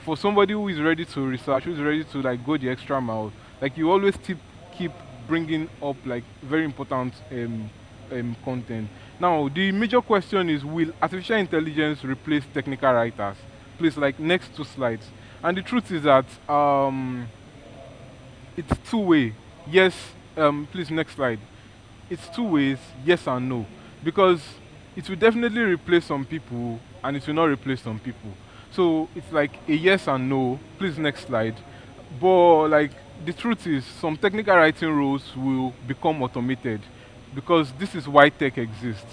for somebody who is ready to research, who's ready to like go the extra mile, like you always keep bringing up like very important content. Now, the major question is, will artificial intelligence replace technical writers? Please, like next two slides. And the truth is that it's two way. Yes, please next slide. It's two ways, yes and no, because it will definitely replace some people and it will not replace some people. So it's like a yes and no. Please next slide. But like the truth is, some technical writing roles will become automated because this is why tech exists.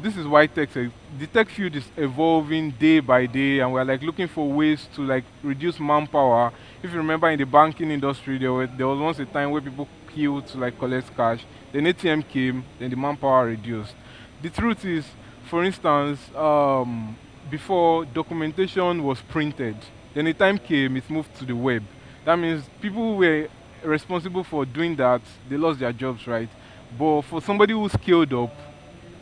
This is why the tech field is evolving day by day, and we're like looking for ways to like reduce manpower. If you remember in the banking industry, there was once a time where people queued to like collect cash. Then ATM came, then the manpower reduced. The truth is, for instance, before documentation was printed, then the time came it moved to the web. That means people who were responsible for doing that, they lost their jobs, right? But for somebody who scaled up,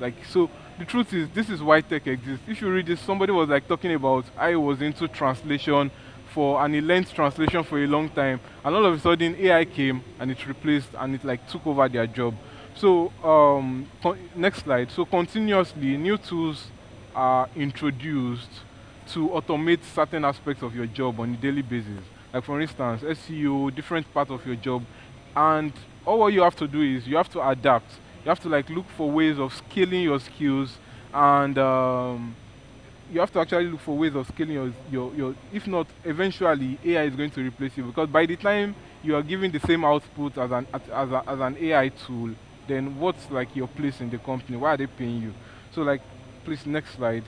like so, the truth is this is why tech exists. If you read this, somebody was like talking about I was into translation for and he learned translation for a long time, and all of a sudden AI came and it replaced and it like took over their job. So next slide. So continuously new tools are introduced to automate certain aspects of your job on a daily basis. Like for instance, SEO, different part of your job, and all what you have to do is you have to adapt. You have to like look for ways of scaling your skills, and you have to actually look for ways of scaling your. If not, eventually AI is going to replace you because by the time you are giving the same output as an AI tool, then what's like your place in the company? Why are they paying you? So like, please next slide.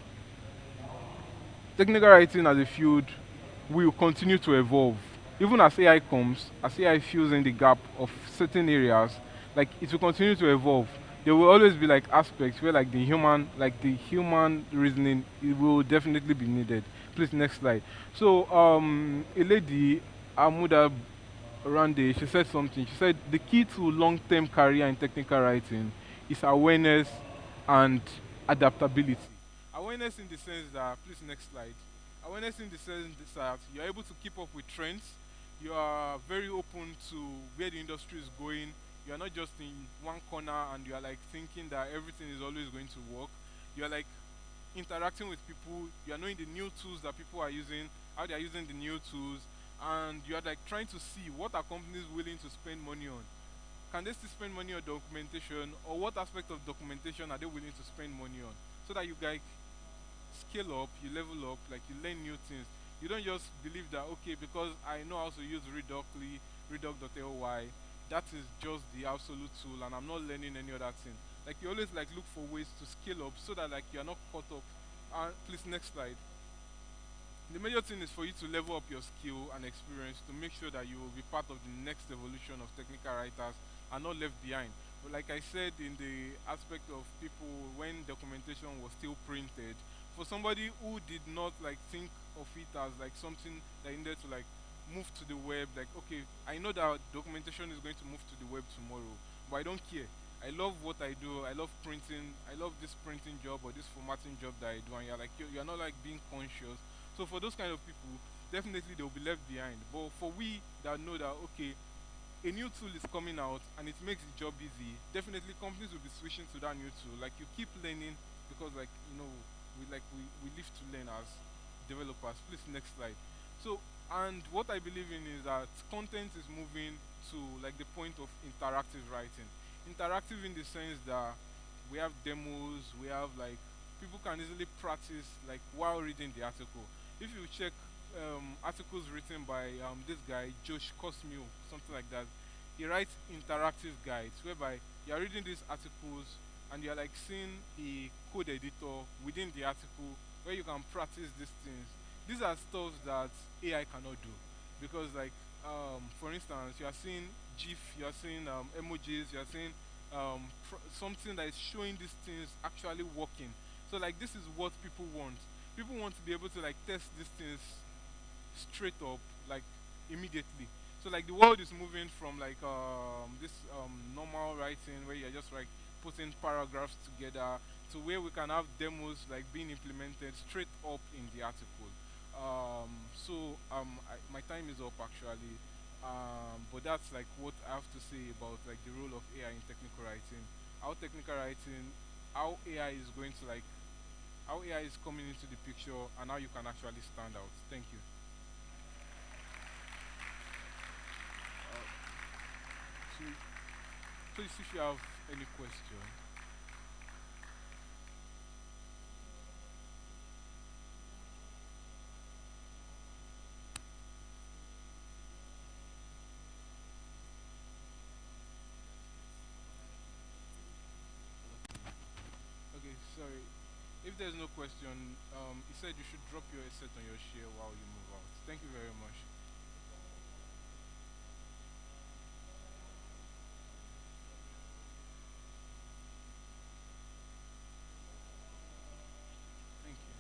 Technical writing as a field will continue to evolve. Even as AI comes, as AI fills in the gap of certain areas, like it will continue to evolve. There will always be like aspects where like the human reasoning, it will definitely be needed. Please next slide. So a lady, Amuda Rande, she said something. She said the key to long-term career in technical writing is awareness and adaptability. Awareness in the sense that, please next slide. Awareness in the sense that you're able to keep up with trends. You are very open to where the industry is going. You are not just in one corner and you are like thinking that everything is always going to work. You are like interacting with people. You are knowing the new tools that people are using, how they are using the new tools, and you are like trying to see what are companies willing to spend money on. Can they still spend money on documentation, or what aspect of documentation are they willing to spend money on, so that you guys scale up, you level up, like you learn new things. You don't just believe that okay, because I know how to use Reductly, Reduc.ly, that is just the absolute tool, and I'm not learning any other thing. Like you always like look for ways to scale up so that like you're not caught up. And please next slide. The major thing is for you to level up your skill and experience to make sure that you will be part of the next evolution of technical writers and not left behind. But like I said in the aspect of people when documentation was still printed, for somebody who did not like think of it as like something that needed to like move to the web, like okay, I know that documentation is going to move to the web tomorrow, but I don't care. I love what I do. I love printing. I love this printing job or this formatting job that I do. And you're like you're not like being conscious. So for those kind of people, definitely they'll be left behind. But for we that know that okay, a new tool is coming out and it makes the job easy, definitely companies will be switching to that new tool. Like you keep learning because like we live to learn as developers. Please next slide. So and what I believe in is that content is moving to like the point of interactive writing. Interactive in the sense that we have demos, we have like people can easily practice like while reading the article. If you check articles written by this guy Josh Cosmio, something like that, he writes interactive guides whereby you are reading these articles and you are like seeing a code editor within the article where you can practice these things. These are stuff that AI cannot do because like for instance you are seeing GIF, you are seeing emojis, you are seeing something that is showing these things actually working. So like this is what people want. People want to be able to like test these things straight up, like immediately. So like the world is moving from like this normal writing where you're just like putting paragraphs together to where we can have demos like being implemented straight up in the article. So my time is up actually. But that's like what I have to say about like the role of AI in technical writing. How technical writing, how AI is going to like how AI is coming into the picture and how you can actually stand out. Thank you. Uh, so, please, if you have any question. Okay, sorry. If there's no question, he said you should drop your headset on your share while you move out. Thank you very much. Thank you.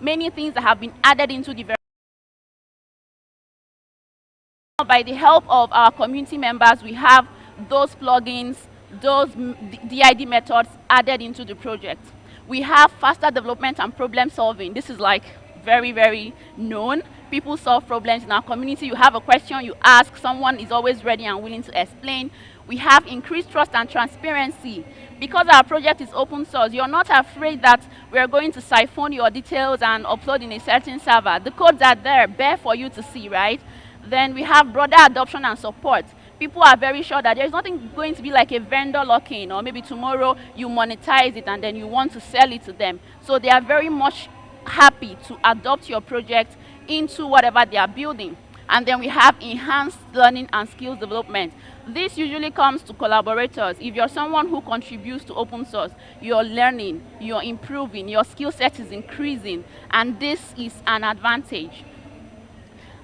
many things that have been added into the by the help of our community members, we have those plugins, those DID methods added into the project. We have faster development and problem solving. This is like very, very known. People solve problems in our community. You have a question, you ask, someone is always ready and willing to explain. We have increased trust and transparency. Because our project is open source, you're not afraid that we're going to siphon your details and upload in a certain server. The codes are there for you to see, right? Then we have broader adoption and support. People are very sure that there's nothing going to be like a vendor lock-in, or maybe tomorrow you monetize it and then you want to sell it to them. So they are very much happy to adopt your project into whatever they are building. And then we have enhanced learning and skills development. This usually comes to collaborators. If you're someone who contributes to open source, you're learning, you're improving, your skill set is increasing, and this is an advantage.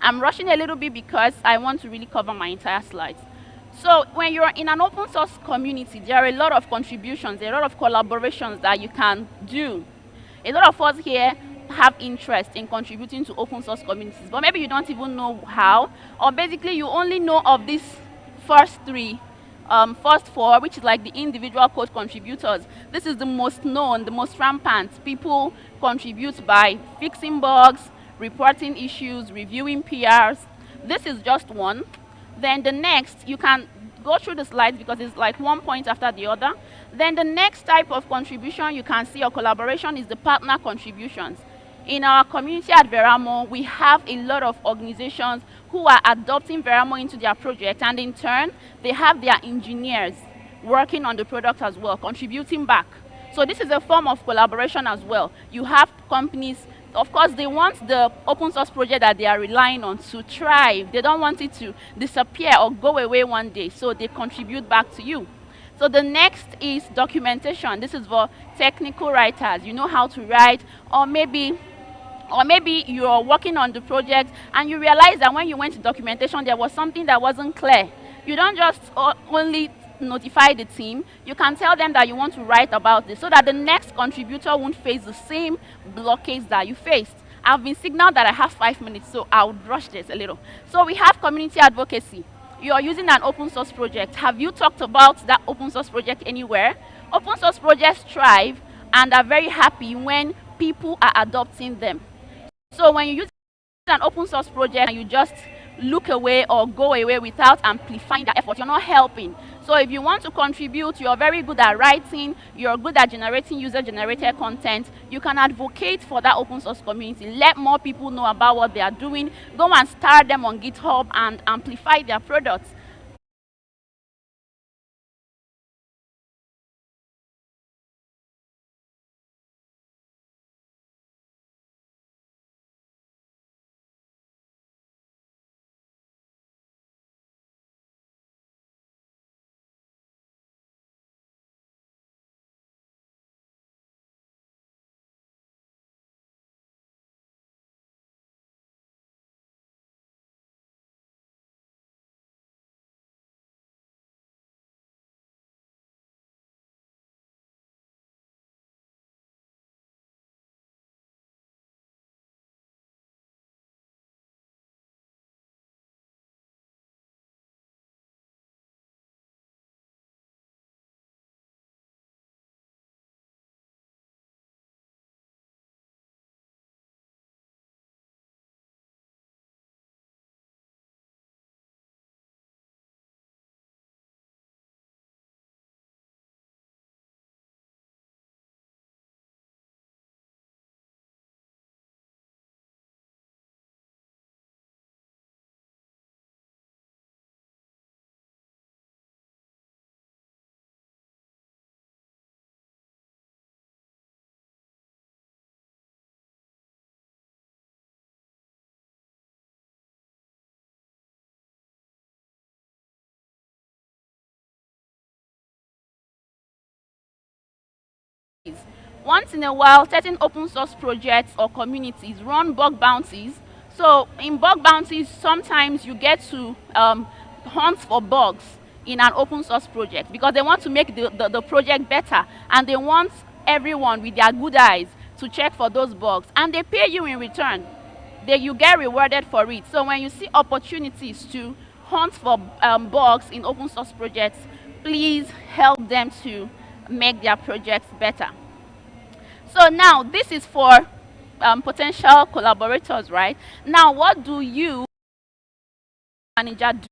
I'm rushing a little bit because I want to really cover my entire slides. So when you're in an open source community, there are a lot of contributions, a lot of collaborations that you can do. A lot of us here have interest in contributing to open source communities, but maybe you don't even know how, or basically you only know of these first four, which is like the individual code contributors. This is the most known, the most rampant. People contribute by fixing bugs, reporting issues, reviewing PRs. This is just one. Then the next, you can go through the slides because it's like one point after the other. Then the next type of contribution you can see or collaboration is the partner contributions. In our community at Veramo, we have a lot of organizations who are adopting Veramo into their project, and in turn, they have their engineers working on the product as well, contributing back. So this is a form of collaboration as well. You have companies, of course, they want the open source project that they are relying on to thrive. They don't want it to disappear or go away one day, so they contribute back to you. So the next is documentation. This is for technical writers. You know how to write, or maybe you're working on the project and you realize that when you went to documentation, there was something that wasn't clear. You don't just only notify the team, you can tell them that you want to write about this so that the next contributor won't face the same blockades that you faced. I've been signaled that I have 5 minutes, so I'll rush this a little. So we have community advocacy. You are using an open source project. Have you talked about that open source project anywhere? Open source projects thrive and are very happy when people are adopting them. So when you use an open source project and you just look away or go away without amplifying the effort, you're not helping. So if you want to contribute, you're very good at writing, you're good at generating user-generated content, you can advocate for that open source community. Let more people know about what they are doing. Go and start them on GitHub and amplify their products. Once in a while, certain open source projects or communities run bug bounties. So in bug bounties, sometimes you get to hunt for bugs in an open source project because they want to make the project better, and they want everyone with their good eyes to check for those bugs, and they pay you in return. You get rewarded for it. So when you see opportunities to hunt for bugs in open source projects, please help them to make their projects better. So now this is for potential collaborators, right? Now what do you manager do?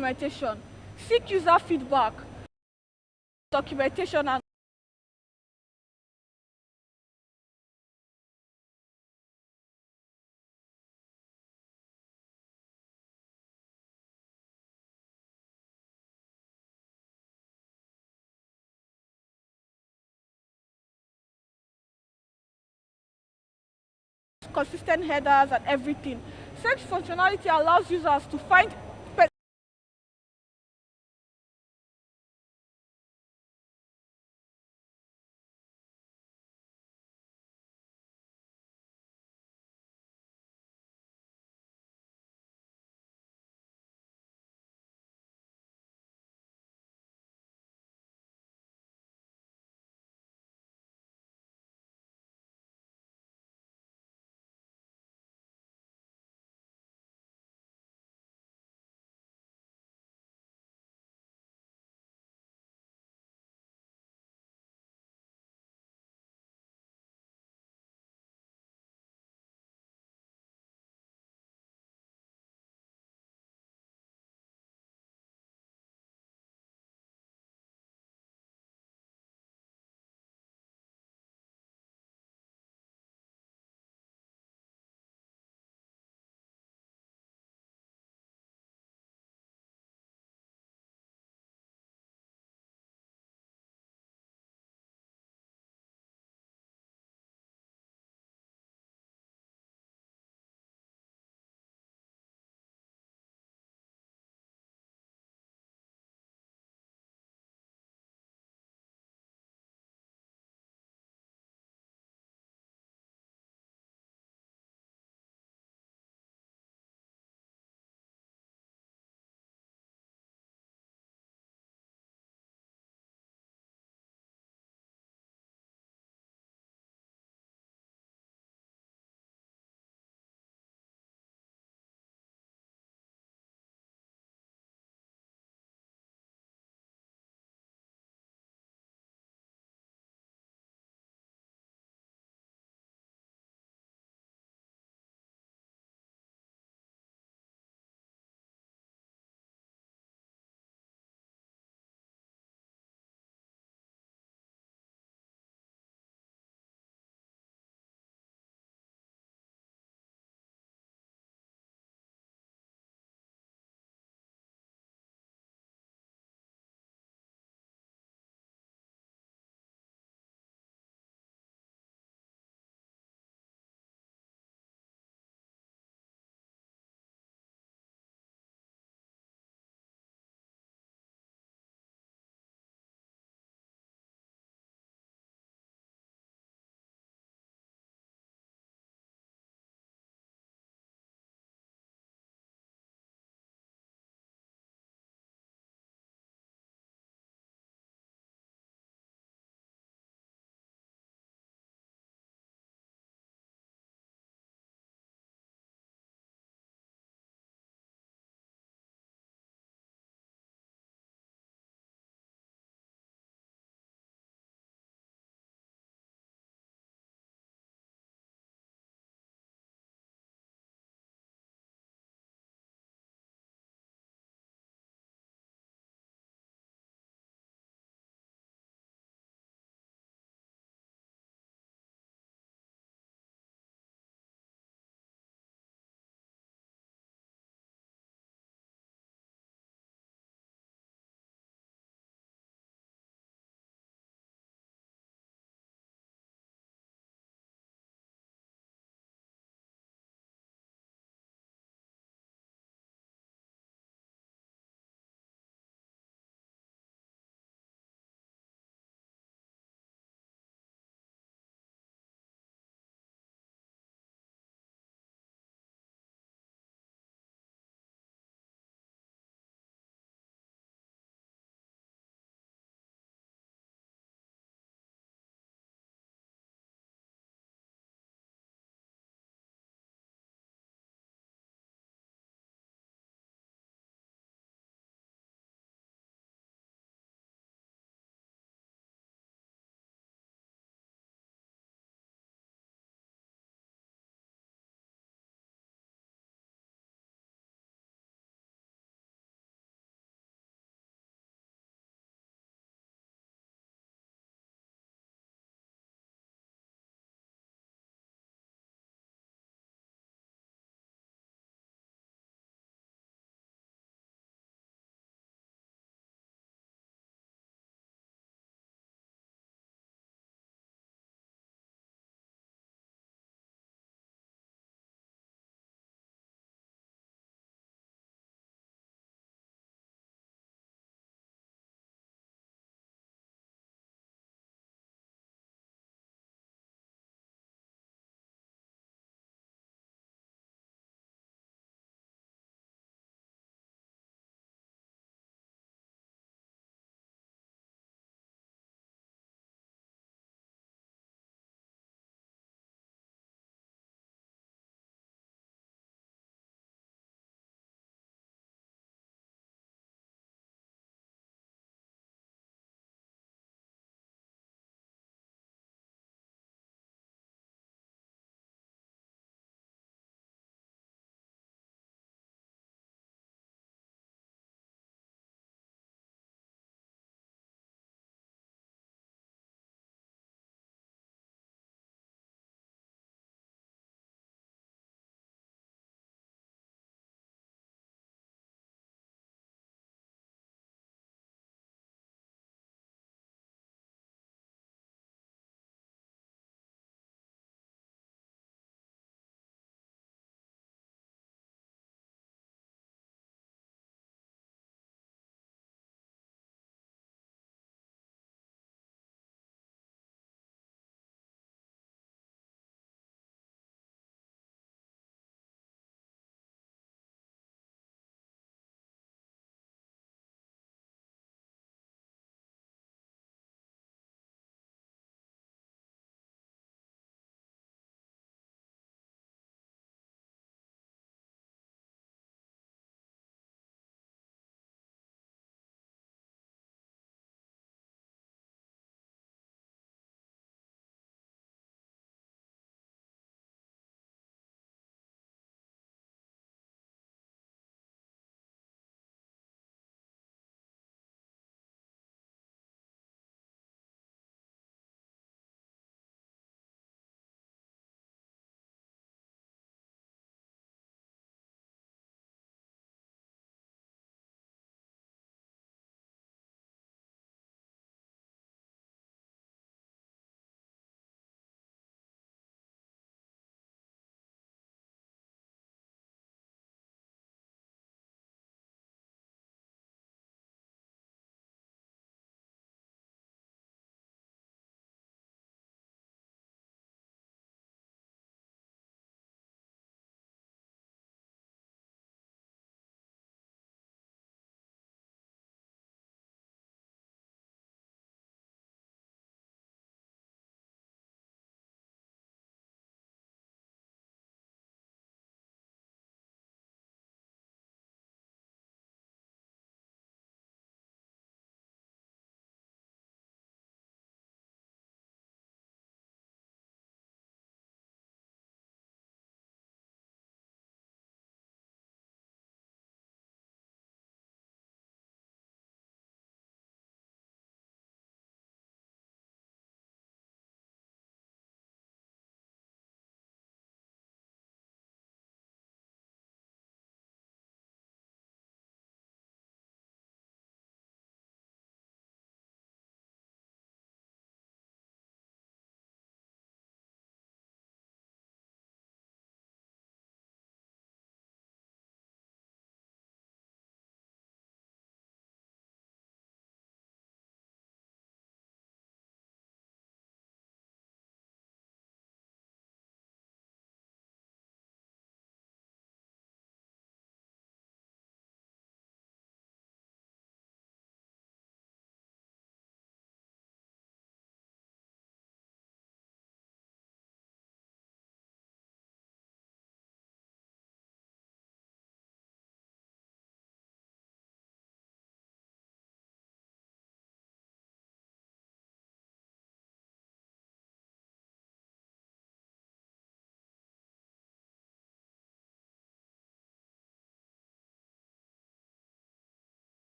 documentation. Seek user feedback, documentation and consistent headers and everything. Search functionality allows users to find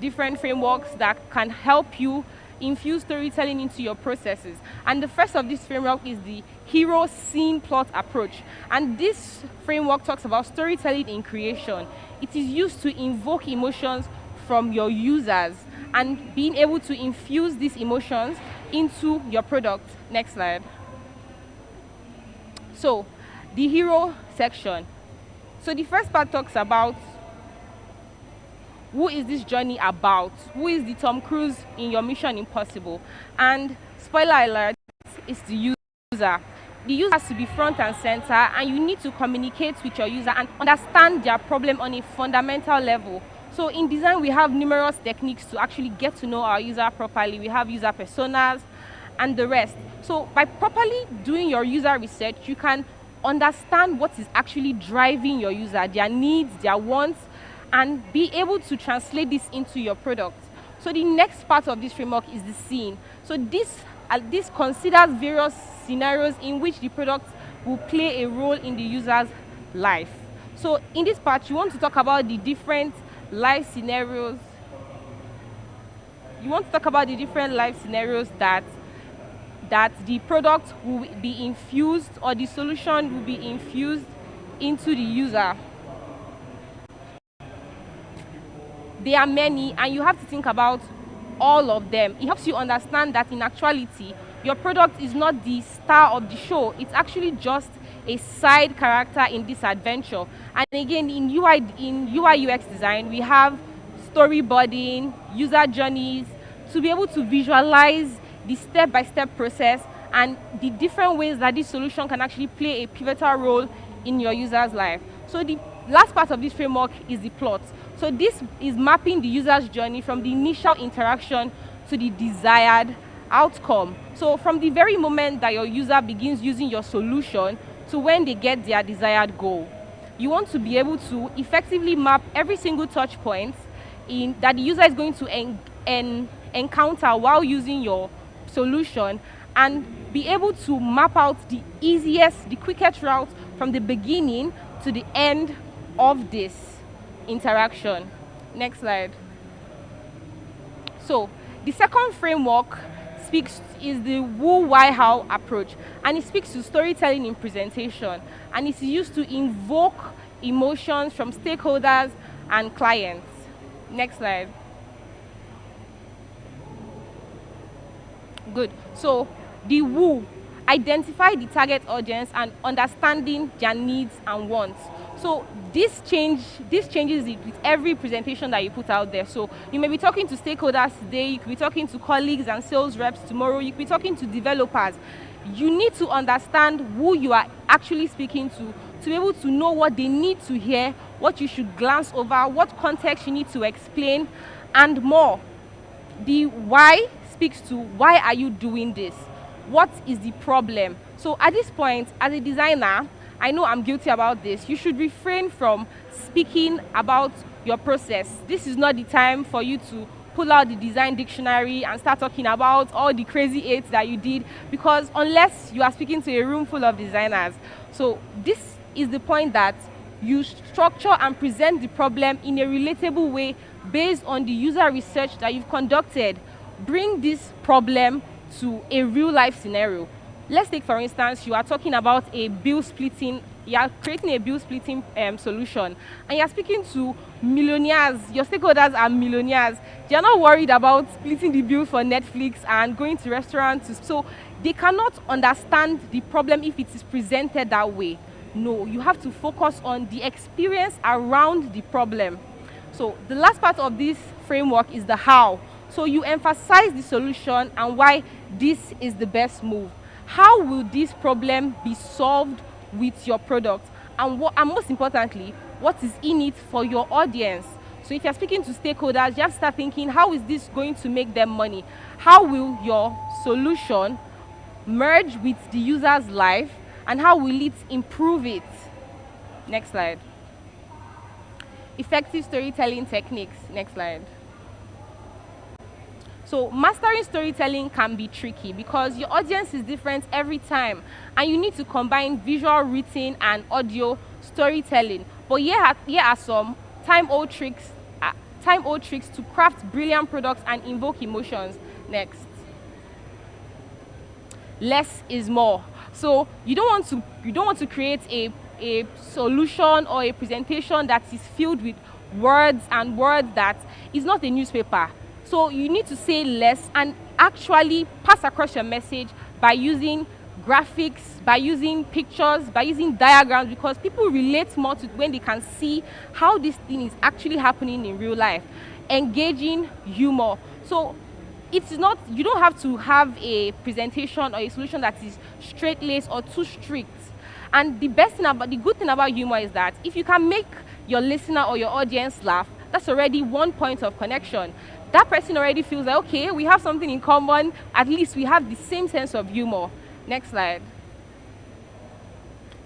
different frameworks that can help you infuse storytelling into your processes. And the first of this framework is the hero scene plot approach. And this framework talks about storytelling in creation. It is used to invoke emotions from your users and being able to infuse these emotions into your product. Next slide. So, the hero section. So the first part talks about who is this journey about? Who is the Tom Cruise in your Mission Impossible? And spoiler alert, it's the user. The user has to be front and center, and you need to communicate with your user and understand their problem on a fundamental level. So in design, we have numerous techniques to actually get to know our user properly. We have user personas and the rest. So by properly doing your user research, you can understand what is actually driving your user, their needs, their wants, and be able to translate this into your product. So the next part of this framework is the scene. So this considers various scenarios in which the product will play a role in the user's life. So in this part, you want to talk about the different life scenarios. You want to talk about the different life scenarios that the product will be infused, or the solution will be infused into the user. There are many, and you have to think about all of them. It helps you understand that in actuality, your product is not the star of the show. It's actually just a side character in this adventure. And again, in UI UX design, we have storyboarding, user journeys, to be able to visualize the step-by-step process and the different ways that this solution can actually play a pivotal role in your user's life. So the last part of this framework is the plot. So this is mapping the user's journey from the initial interaction to the desired outcome. So from the very moment that your user begins using your solution to when they get their desired goal. You want to be able to effectively map every single touch point that the user is going to encounter while using your solution, and be able to map out the easiest, the quickest route from the beginning to the end of this interaction. Next slide. So the second framework is the who, why, how approach, and it speaks to storytelling in presentation, and it's used to invoke emotions from stakeholders and clients. Next slide. Good. So the who, identify the target audience and understanding their needs and wants. So this changes it with every presentation that you put out there. So you may be talking to stakeholders today, you could be talking to colleagues and sales reps tomorrow, you could be talking to developers. You need to understand who you are actually speaking to be able to know what they need to hear, what you should glance over, what context you need to explain, and more. The why speaks to why are you doing this? What is the problem? So at this point, as a designer, I know I'm guilty about this. You should refrain from speaking about your process. This is not the time for you to pull out the design dictionary and start talking about all the crazy aids that you did, because unless you are speaking to a room full of designers. So this is the point that you structure and present the problem in a relatable way based on the user research that you've conducted. Bring this problem to a real life scenario. Let's take, for instance, you are talking about a bill splitting, you are creating a bill splitting solution, and you are speaking to millionaires. Your stakeholders are millionaires. They are not worried about splitting the bill for Netflix and going to restaurants. So they cannot understand the problem if it is presented that way. No, you have to focus on the experience around the problem. So the last part of this framework is the how. So you emphasize the solution and why this is the best move. How will this problem be solved with your product? And most importantly, what is in it for your audience? So if you're speaking to stakeholders, you have to start thinking, how is this going to make them money? How will your solution merge with the user's life, and how will it improve it? Next slide. Effective storytelling techniques. Next slide. So mastering storytelling can be tricky because your audience is different every time, and you need to combine visual, written, and audio storytelling. But here are some time-old tricks time-old tricks to craft brilliant products and invoke emotions. Next. Less is more. So you don't want to create a solution or a presentation that is filled with words and words that is not a newspaper. So you need to say less and actually pass across your message by using graphics, by using pictures, by using diagrams, because people relate more to when they can see how this thing is actually happening in real life. Engaging humor. So it's not, you don't have to have a presentation or a solution that is straight-laced or too strict. And the good thing about humor is that if you can make your listener or your audience laugh, that's already one point of connection. That person already feels like, okay, we have something in common, at least we have the same sense of humor. Next slide.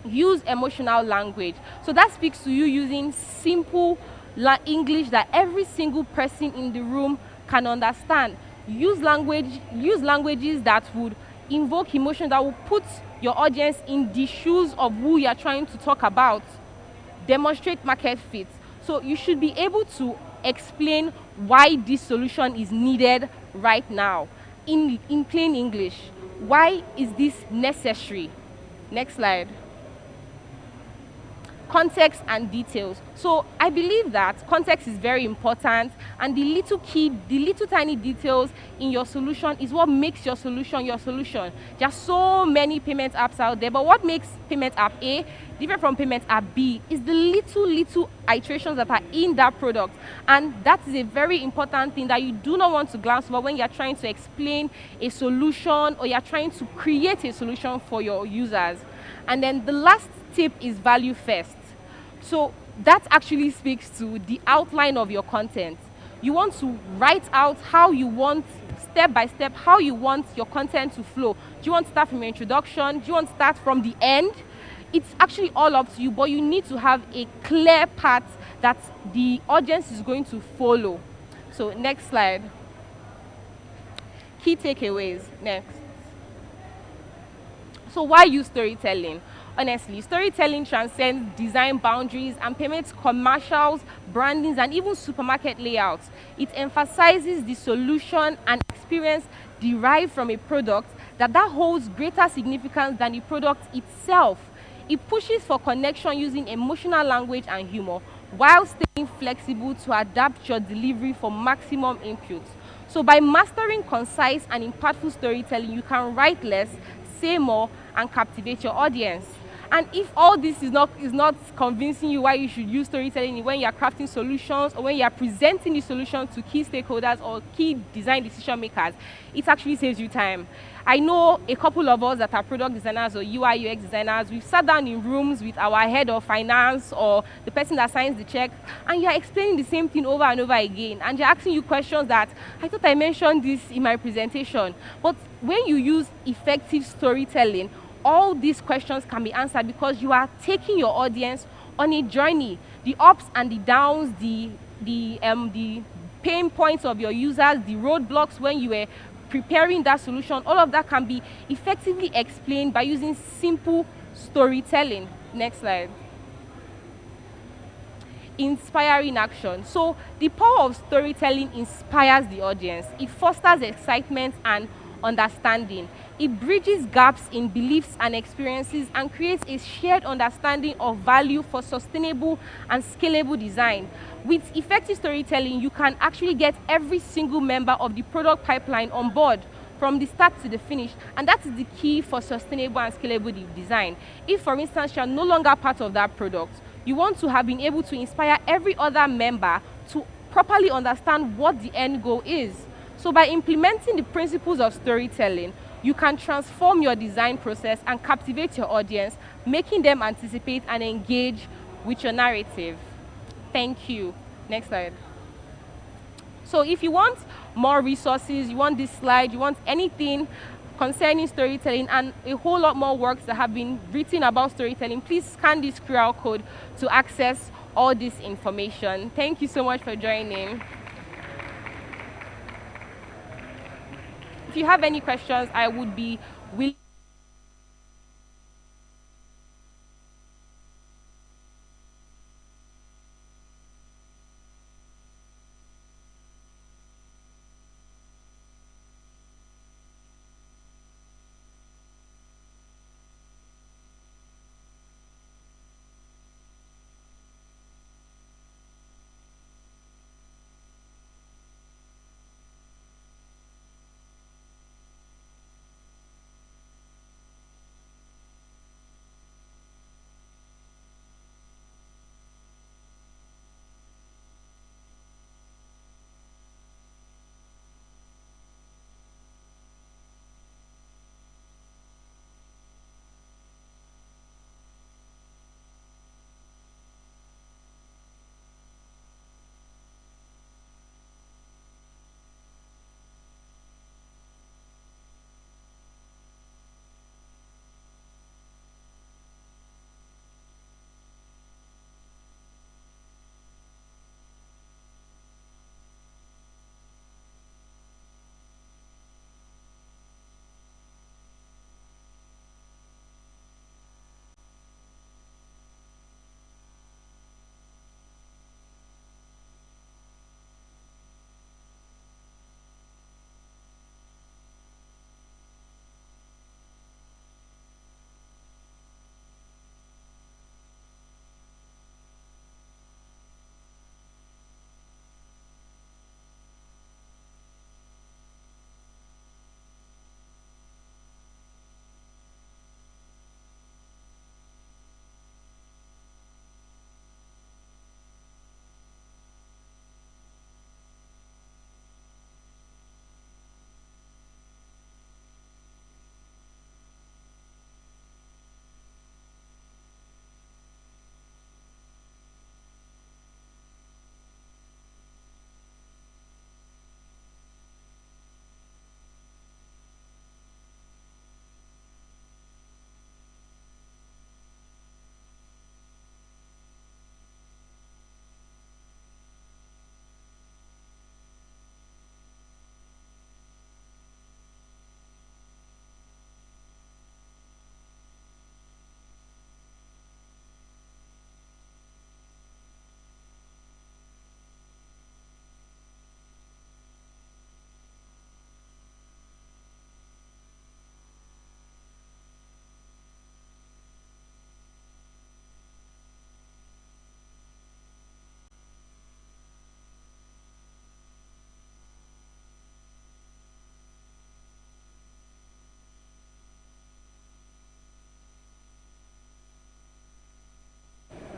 Use emotional language. So that speaks to you using simple English that every single person in the room can understand. Use languages that would invoke emotion, that will put your audience in the shoes of who you are trying to talk about. Demonstrate market fit. So you should be able to explain why this solution is needed right now in plain English. Why is this necessary? Next slide. Context and details. So I believe that context is very important, and the little tiny details in your solution is what makes your solution your solution. There are so many payment apps out there, but what makes payment app A different from payment app B is the little iterations that are in that product. And that is a very important thing that you do not want to glance over when you're trying to explain a solution or you're trying to create a solution for your users. And then the last tip is value first. So that actually speaks to the outline of your content. You want to write out how you want, step by step, how you want your content to flow. Do you want to start from your introduction? Do you want to start from the end? It's actually all up to you, but you need to have a clear path that the audience is going to follow. So next slide. Key takeaways. Next. So why use storytelling? Honestly, storytelling transcends design boundaries and permits commercials, brandings, and even supermarket layouts. It emphasizes the solution and experience derived from a product that holds greater significance than the product itself. It pushes for connection using emotional language and humor, while staying flexible to adapt your delivery for maximum input. So by mastering concise and impactful storytelling, you can write less, say more, and captivate your audience. And if all this is not convincing you why you should use storytelling when you are crafting solutions or when you are presenting the solution to key stakeholders or key design decision makers, it actually saves you time. I know a couple of us that are product designers or UI UX designers, we've sat down in rooms with our head of finance or the person that signs the check, and you're explaining the same thing over and over again, and they're asking you questions that, I thought I mentioned this in my presentation. But when you use effective storytelling, all these questions can be answered because you are taking your audience on a journey. The ups and the downs, the pain points of your users, the roadblocks when you were preparing that solution, all of that can be effectively explained by using simple storytelling. Next slide. Inspiring action. So the power of storytelling inspires the audience. It fosters excitement and understanding. It bridges gaps in beliefs and experiences and creates a shared understanding of value for sustainable and scalable design. With effective storytelling, you can actually get every single member of the product pipeline on board from the start to the finish, and that is the key for sustainable and scalable design. If, for instance, you are no longer part of that product, you want to have been able to inspire every other member to properly understand what the end goal is. So by implementing the principles of storytelling, you can transform your design process and captivate your audience, making them anticipate and engage with your narrative. Thank you. Next slide. So if you want more resources, you want this slide, you want anything concerning storytelling and a whole lot more works that have been written about storytelling, please scan this QR code to access all this information. Thank you so much for joining. If you have any questions, I would be willing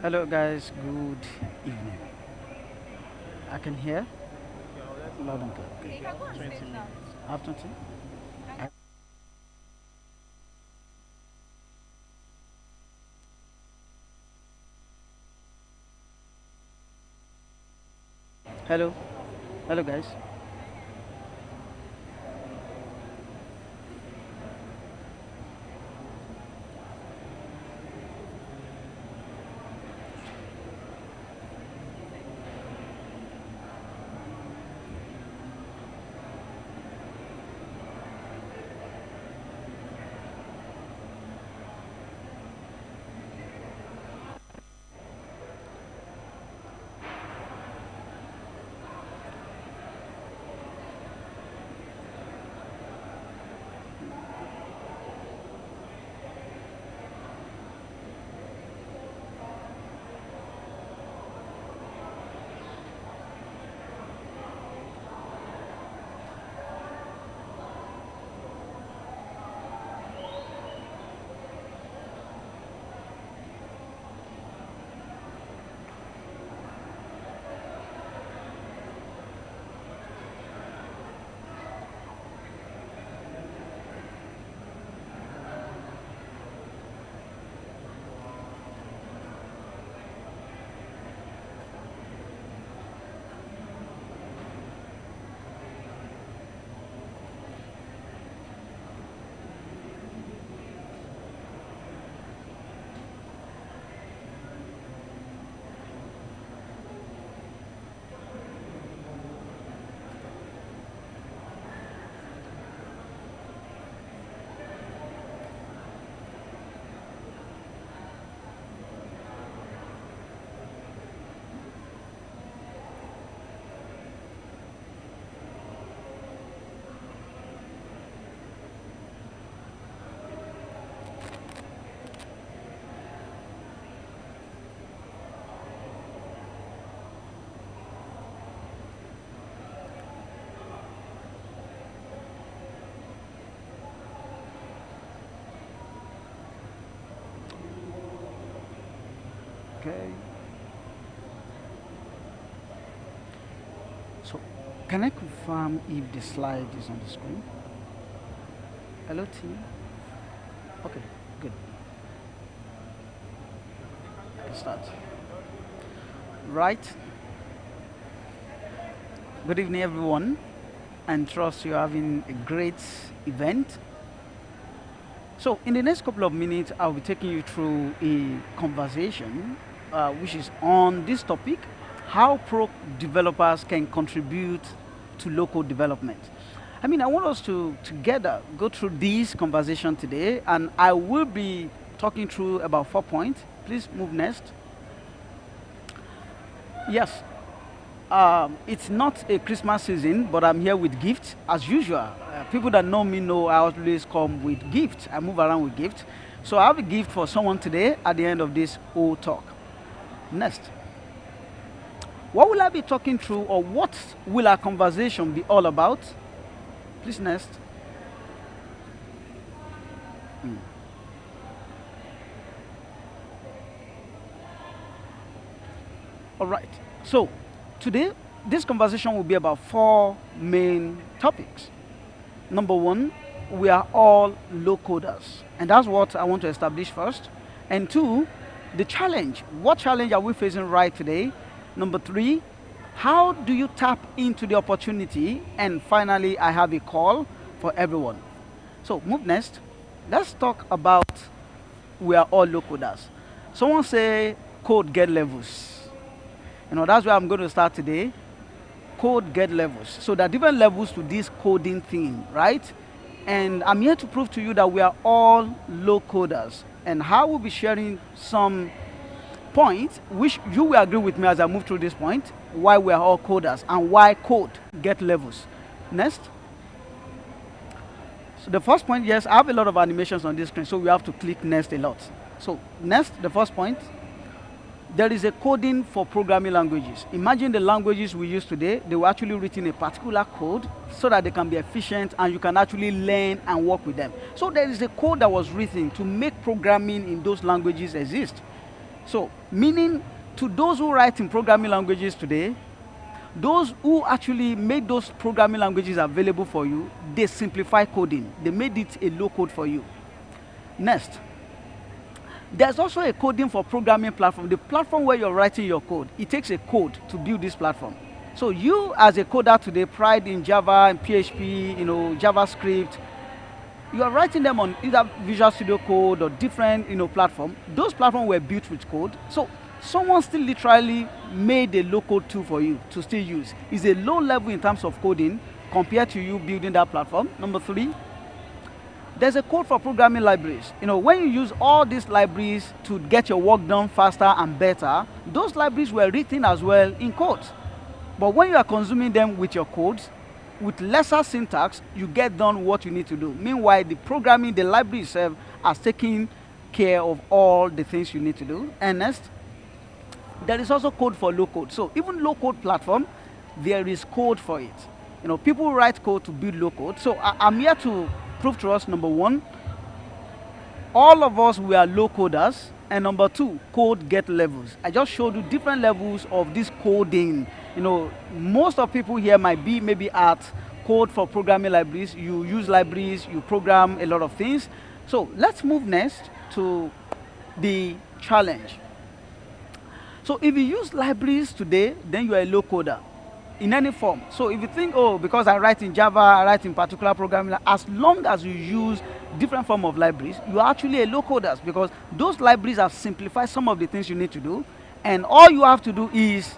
Hello, guys. Good evening. I can hear loud and clear. Okay. Have 20? I- Hello. Hello, guys. Okay. So, can I confirm if the slide is on the screen? Hello, team. Okay, good. I can start. Right. Good evening, everyone, and trust you're having a great event. So, in the next couple of minutes, I'll be taking you through a conversation which is on this topic, how pro developers can contribute to local development. I mean, I want us to together go through this conversation today, and I will be talking through about 4 points. Please move next. Yes, it's not a Christmas season, but I'm here with gifts as usual. People that know me know I always come with gifts. I move around with gifts. So I have a gift for someone today at the end of this whole talk. Next. What will I be talking through, or what will our conversation be all about? Please, next. Mm. All right. So today, this conversation will be about 4 main topics. Number one, we are all low coders, and that's what I want to establish first. And two, the challenge. What challenge are we facing right today? Number three, how do you tap into the opportunity? And finally, I have a call for everyone. So move next. Let's talk about we are all low coders. Someone say code get levels. That's where I'm going to start today. Code get levels. So there are different levels to this coding thing, right? And I'm here to prove to you that we are all low coders. And I will be sharing some points which you will agree with me as I move through this point, why we are all coders and why code get levels. Next. So the first point, yes, I have a lot of animations on this screen, so we have to click next a lot. So next, the first point, there is a coding for programming languages. Imagine the languages we use today, they were actually written in a particular code so that they can be efficient and you can actually learn and work with them. So there is a code that was written to make programming in those languages exist. So, meaning to those who write in programming languages today, those who actually made those programming languages available for you, they simplify coding. They made it a low code for you. Next, there's also a coding for programming platform. The platform where you're writing your code, it takes a code to build this platform. So you as a coder today, pride in Java and PHP, JavaScript, you are writing them on either Visual Studio Code or different, platform. Those platforms were built with code. So someone still literally made a low-code tool for you to still use. It's a low level in terms of coding compared to you building that platform. Number 3, there's a code for programming libraries. When you use all these libraries to get your work done faster and better, those libraries were written as well in code. But when you are consuming them with your codes, with lesser syntax, you get done what you need to do. Meanwhile, the library itself has taken care of all the things you need to do. And next, there is also code for low code. So even low code platform, there is code for it. People write code to build low code. So I'm here to prove to us, number 1, all of us, we are low coders. And number 2, code get levels. I just showed you different levels of this coding. Most of people here might be maybe at code for programming libraries. You use libraries, you program a lot of things. So let's move next to the challenge. So if you use libraries today, then you are a low coder in any form. So if you think, because I write in Java, I write in particular programming, as long as you use different form of libraries, you are actually a low coder, because those libraries have simplified some of the things you need to do, and all you have to do is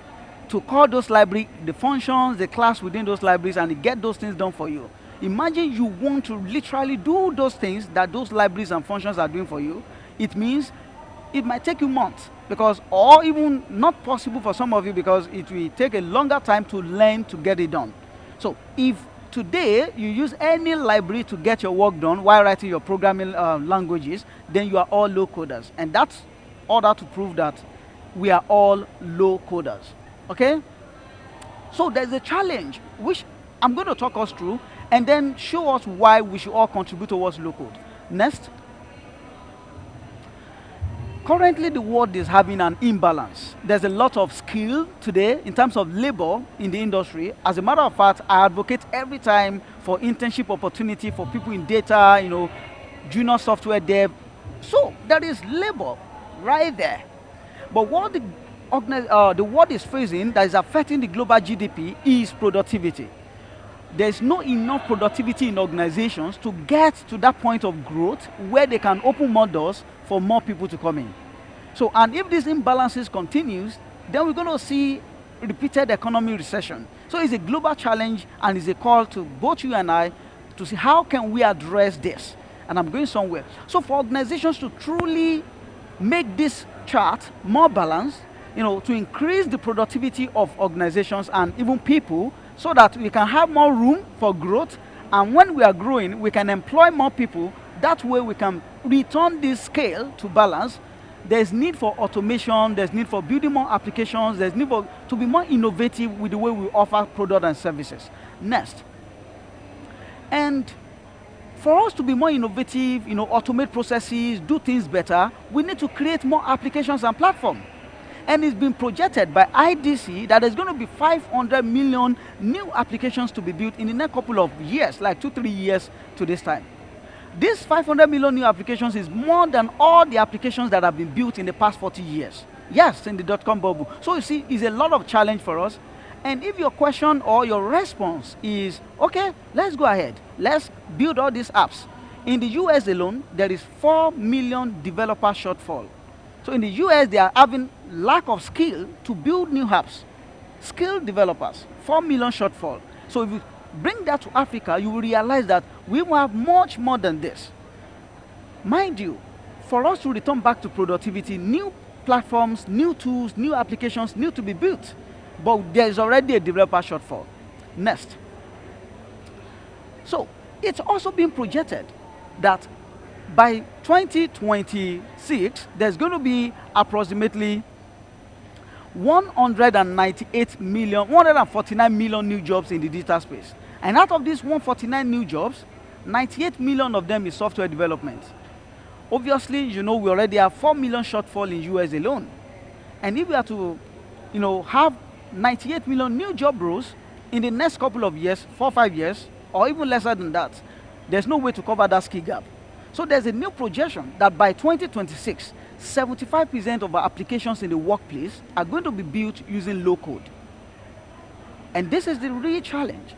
to call those libraries, the functions, the class within those libraries, and get those things done for you. Imagine you want to literally do those things that those libraries and functions are doing for you. It means it might take you months, or even not possible for some of you, because it will take a longer time to learn to get it done. So if today you use any library to get your work done while writing your programming languages, then you are all low coders. And that's order to prove that we are all low coders. Okay? So there's a challenge, which I'm going to talk us through, and then show us why we should all contribute towards low code. Next. Currently, the world is having an imbalance. There's a lot of skill today in terms of labor in the industry. As a matter of fact, I advocate every time for internship opportunity for people in data, junior software dev. So there is labor right there. But what the world is facing that is affecting the global GDP is productivity. There's not enough productivity in organizations to get to that point of growth where they can open more doors for more people to come in. So, and if these imbalances continues, then we're going to see repeated economic recession. So it's a global challenge, and it's a call to both you and I to see how can we address this. And I'm going somewhere. So for organizations to truly make this chart more balanced, to increase the productivity of organizations and even people, so that we can have more room for growth, and when we are growing, we can employ more people. That way we can return this scale to balance. There's need for automation, there's need for building more applications, there's need to be more innovative with the way we offer products and services. Next. And for us to be more innovative, automate processes, do things better, we need to create more applications and platforms. And it's been projected by IDC that there's going to be 500 million new applications to be built in the next couple of years, like 2-3 years to this time. This 500 million new applications is more than all the applications that have been built in the past 40 years. Yes, in the dot-com bubble. So you see, it's a lot of challenge for us. And if your question or your response is, okay, let's go ahead, let's build all these apps. In the US alone, there is 4 million developer shortfall. So in the US, they are having lack of skill to build new apps. Skilled developers, 4 million shortfall. So if you bring that to Africa, you will realize that we will have much more than this. Mind you, for us to return back to productivity, new platforms, new tools, new applications need to be built. But there is already a developer shortfall. Next. So it's also been projected that by 2026, there's going to be approximately 149 million new jobs in the digital space. And out of these 149 new jobs, 98 million of them is software development. Obviously, we already have 4 million shortfall in US alone. And if we are to, have 98 million new job roles in the next couple of years, 4 or 5 years, or even lesser than that, there's no way to cover that skill gap. So there's a new projection that by 2026, 75% of our applications in the workplace are going to be built using low code. And this is the real challenge.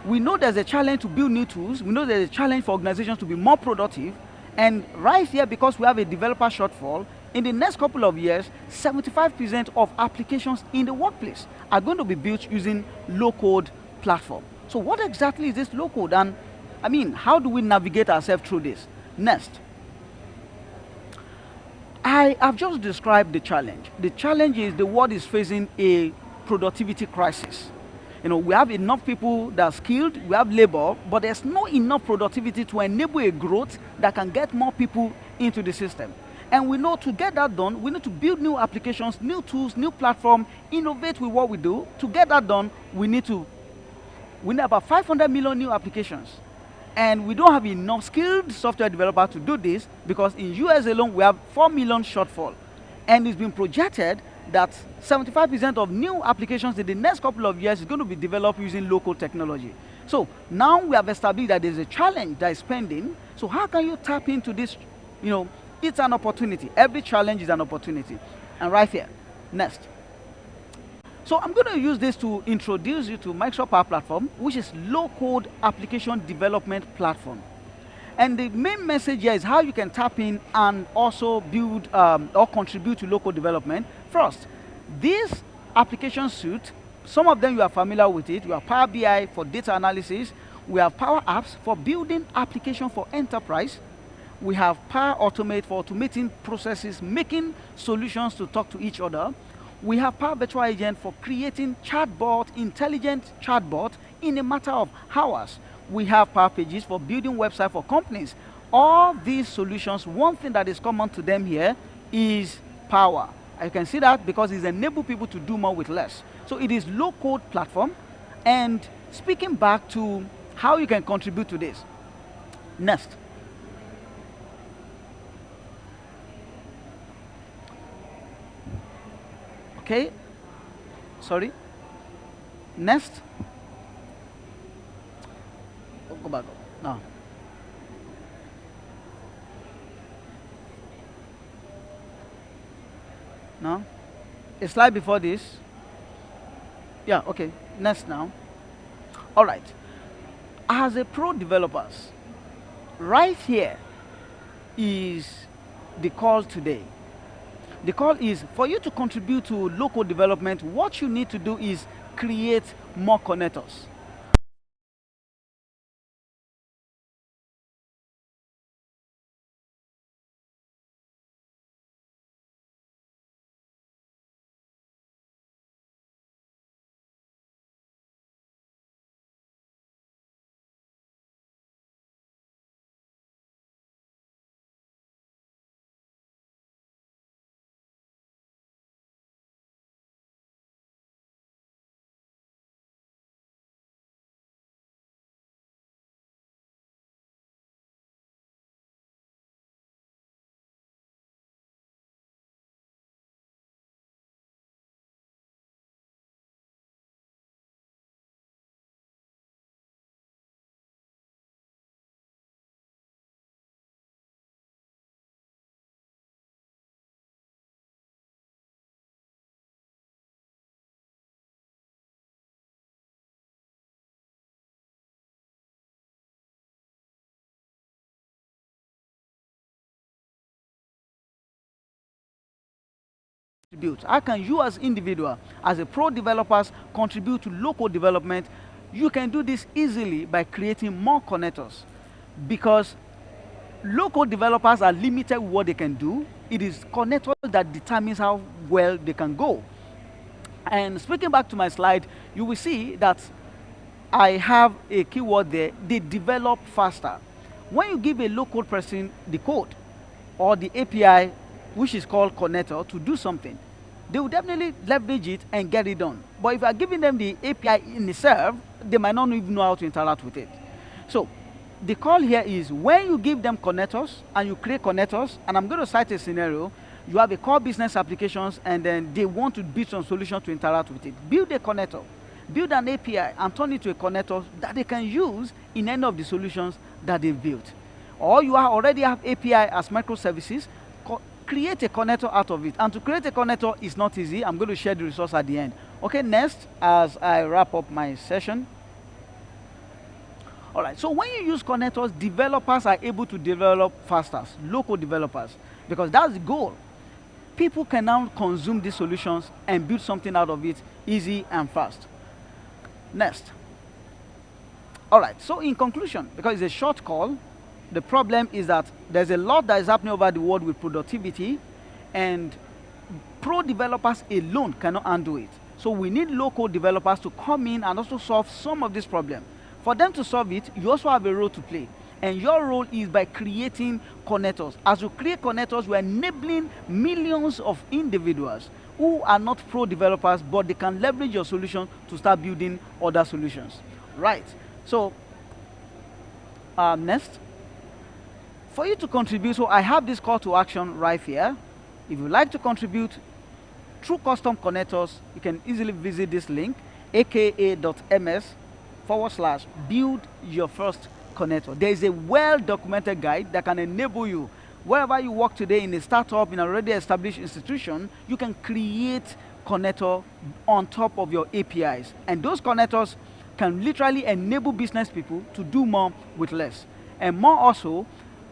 We know there's a challenge to build new tools. We know there's a challenge for organizations to be more productive. And right here, because we have a developer shortfall, in the next couple of years, 75% of applications in the workplace are going to be built using low-code platform. So what exactly is this low-code? And I mean, how do we navigate ourselves through this? Next. I have just described the challenge. The challenge is the world is facing a productivity crisis. We have enough people that are skilled, we have labor, but there's not enough productivity to enable a growth that can get more people into the system. And we know to get that done, we need to build new applications, new tools, new platform, innovate with what we do. To get that done, we need about 500 million new applications. And we don't have enough skilled software developers to do this because in US alone, we have 4 million shortfall. And it's been projected that 75% of new applications in the next couple of years is going to be developed using local technology. So now we have established that there's a challenge that is pending. So how can you tap into this? It's an opportunity. Every challenge is an opportunity. And right here, next. So I'm going to use this to introduce you to Microsoft Power Platform, which is low-code application development platform. And the main message here is how you can tap in and also build or contribute to local development. First, this application suite, some of them you are familiar with it. You have Power BI for data analysis. We have Power Apps for building application for enterprise. We have Power Automate for automating processes, making solutions to talk to each other. We have Power Virtual Agent for creating chatbot, intelligent chatbot in a matter of hours. We have Power Pages for building websites for companies. All these solutions, one thing that is common to them here is power. I can see that because it's enabled people to do more with less. So it is low-code platform. And speaking back to how you can contribute to this. Next. Okay. Sorry. Next. Go back up. No. No? A slide before this. Yeah, okay. Next now. All right. As a pro developers, right here is the call today. The call is for you to contribute to local development. What you need to do is create more connectors. How can you as individual, as a pro developers, contribute to local development? You can do this easily by creating more connectors, because local developers are limited with what they can do. It is connectors that determines how well they can go. And speaking back to my slide, you will see that I have a keyword there. They develop faster. When you give a local person the code or the API, which is called connector, to do something, they will definitely leverage it and get it done. But if you are giving them the API in itself, they might not even know how to interact with it. So the call here is when you give them connectors and you create connectors, and I'm going to cite a scenario, You have a core business applications, and then they want to build some solution to interact with it. Build a connector, build an API, and turn it to a connector that they can use in any of the solutions that they've built. Or you already have API as microservices, create a connector out of it. And to create a connector is not easy. I'm going to share the resource at the end. Okay, next, as I wrap up my session. All right, so when you use connectors, developers are able to develop faster, local developers, because that's the goal. People can now consume these solutions and build something out of it easy and fast. Next. All right, so in conclusion, because it's a short call, the problem is that there's a lot that is happening over the world with productivity, and pro developers alone cannot undo it. So we need local developers to come in and also solve some of this problem. For them to solve it, you also have a role to play. And your role is by creating connectors. As you create connectors, we're enabling millions of individuals who are not pro developers, but they can leverage your solution to start building other solutions. Right. So, next. For you to contribute, so I have this call to action right here. If you'd like to contribute through custom connectors, you can easily visit this link, aka.ms/build your first connector. There is a well-documented guide that can enable you. Wherever you work today in a startup, in an already established institution, you can create connector on top of your APIs. And those connectors can literally enable business people to do more with less. And more also,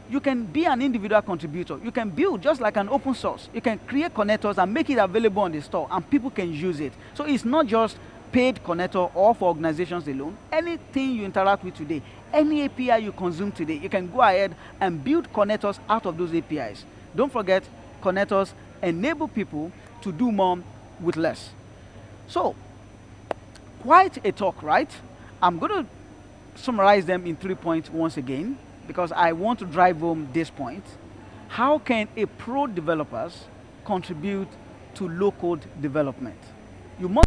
you can be an individual contributor. You can build just like an open source. You can create connectors and make it available on the store, and people can use it. So it's not just paid connector or for organizations alone. Anything you interact with today, any API you consume today, you can go ahead and build connectors out of those APIs. Don't forget, connectors enable people to do more with less. So, quite a talk, right? I'm going to summarize them in 3 points once again, because I want to drive home this point. How can a pro developers contribute to low-code development? You must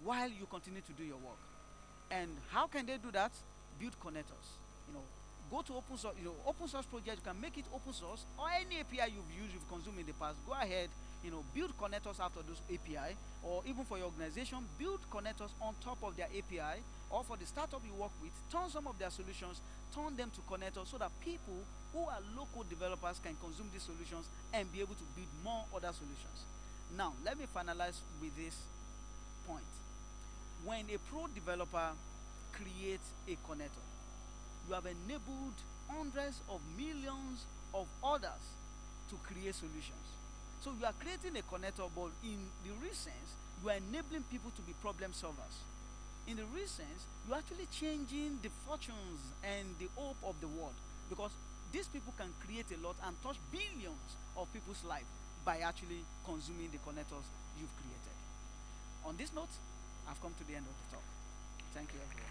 while you continue to do your work. And how can they do that? Build connectors. Go to open source. Open source project, you can make it open source, or any API you've consumed in the past. Go ahead, build connectors after those API, or even for your organization, build connectors on top of their API, or for the startup you work with, turn some of their solutions, turn them to connectors so that people who are local developers can consume these solutions and be able to build more other solutions. Now, let me finalize with this point. When a pro developer creates a connector, you have enabled hundreds of millions of others to create solutions. So you are creating a connector, but in the real sense, you are enabling people to be problem solvers. In the real sense, you're actually changing the fortunes and the hope of the world, because these people can create a lot and touch billions of people's life by actually consuming the connectors you've created. On this note, I've come to the end of the talk. Thank you, everyone.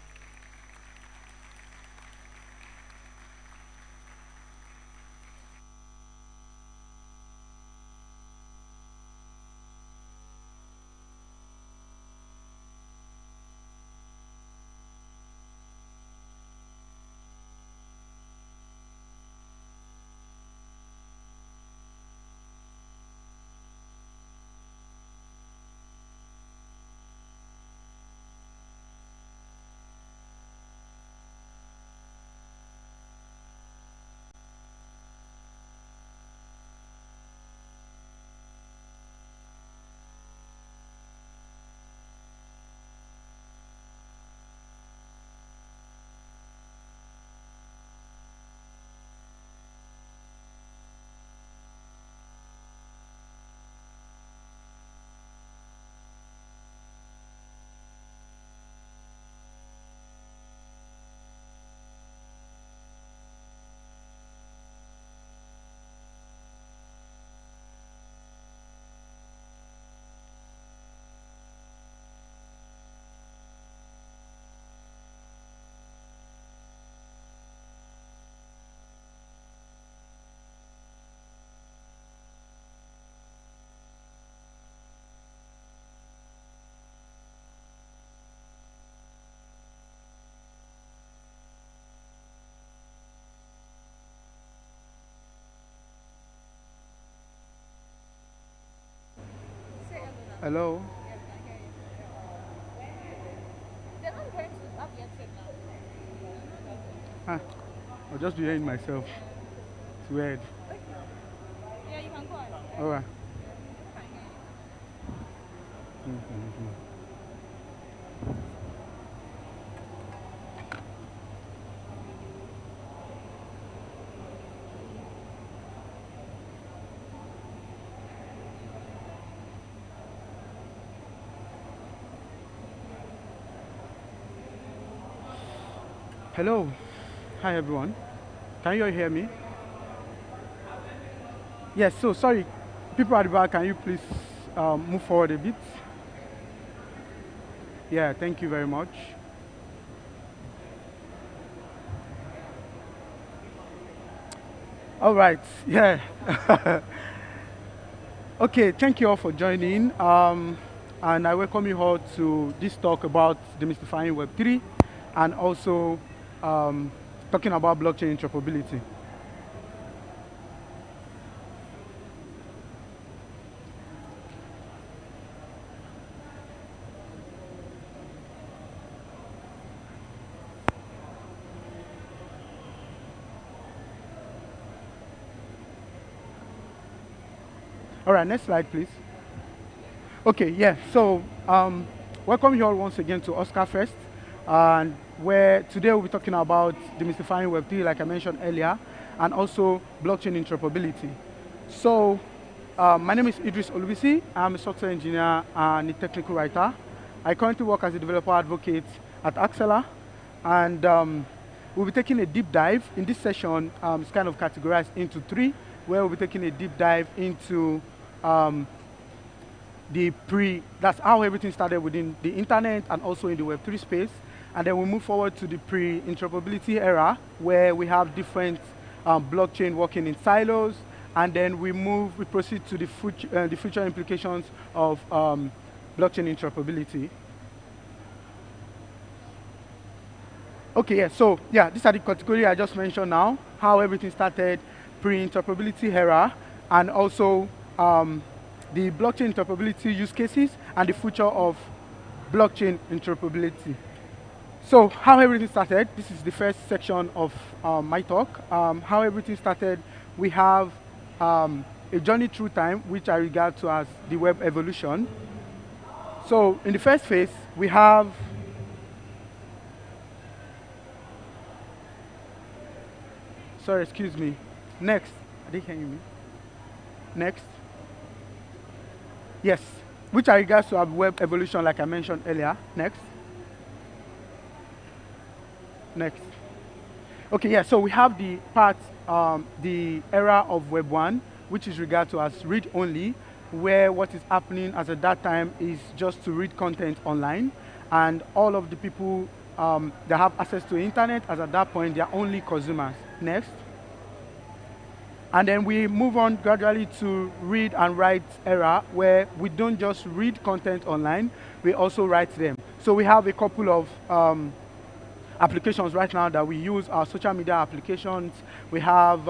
Hello? Huh. I'll just be hearing myself. It's weird. Yeah, you can go ahead. Alright. Hello. Hi everyone. Can you all hear me? Yes, so sorry. People at the back, can you please move forward a bit? Yeah, thank you very much. All right, yeah. Okay, thank you all for joining. And I welcome you all to this talk about demystifying Web3 and also talking about blockchain interoperability. All right, next slide, please. Okay, yeah, so welcome you all once again to Oscar Fest, and where today we'll be talking about demystifying Web3, like I mentioned earlier, and also blockchain interoperability. So my name is Idris Olubisi. I'm a software engineer and a technical writer. I currently work as a developer advocate at Axela, and we'll be taking a deep dive. In this session, it's kind of categorized into three, where we'll be taking a deep dive into that's how everything started within the internet and also in the Web3 space. And then we move forward to the pre-interoperability era, where we have different blockchain working in silos. And then we proceed to the future implications of blockchain interoperability. Okay, yeah, so yeah, these are the categories I just mentioned now, how everything started, pre-interoperability era, and also the blockchain interoperability use cases and the future of blockchain interoperability. So how everything started, this is the first section of my talk. How everything started, we have a journey through time, which I regard to as the web evolution. So in the first phase, we have sorry, excuse me. Next. Are they hearing me? Next. Yes. Which are regards to our web evolution, like I mentioned earlier. Next. Next. Okay, yeah, so we have the part, the era of Web 1, which is regarded to as read-only, where what is happening as at that time is just to read content online, and all of the people that have access to the internet, as at that point, they are only consumers. Next. And then we move on gradually to read and write era, where we don't just read content online, we also write them. So we have a couple of applications right now that we use, our social media applications. We have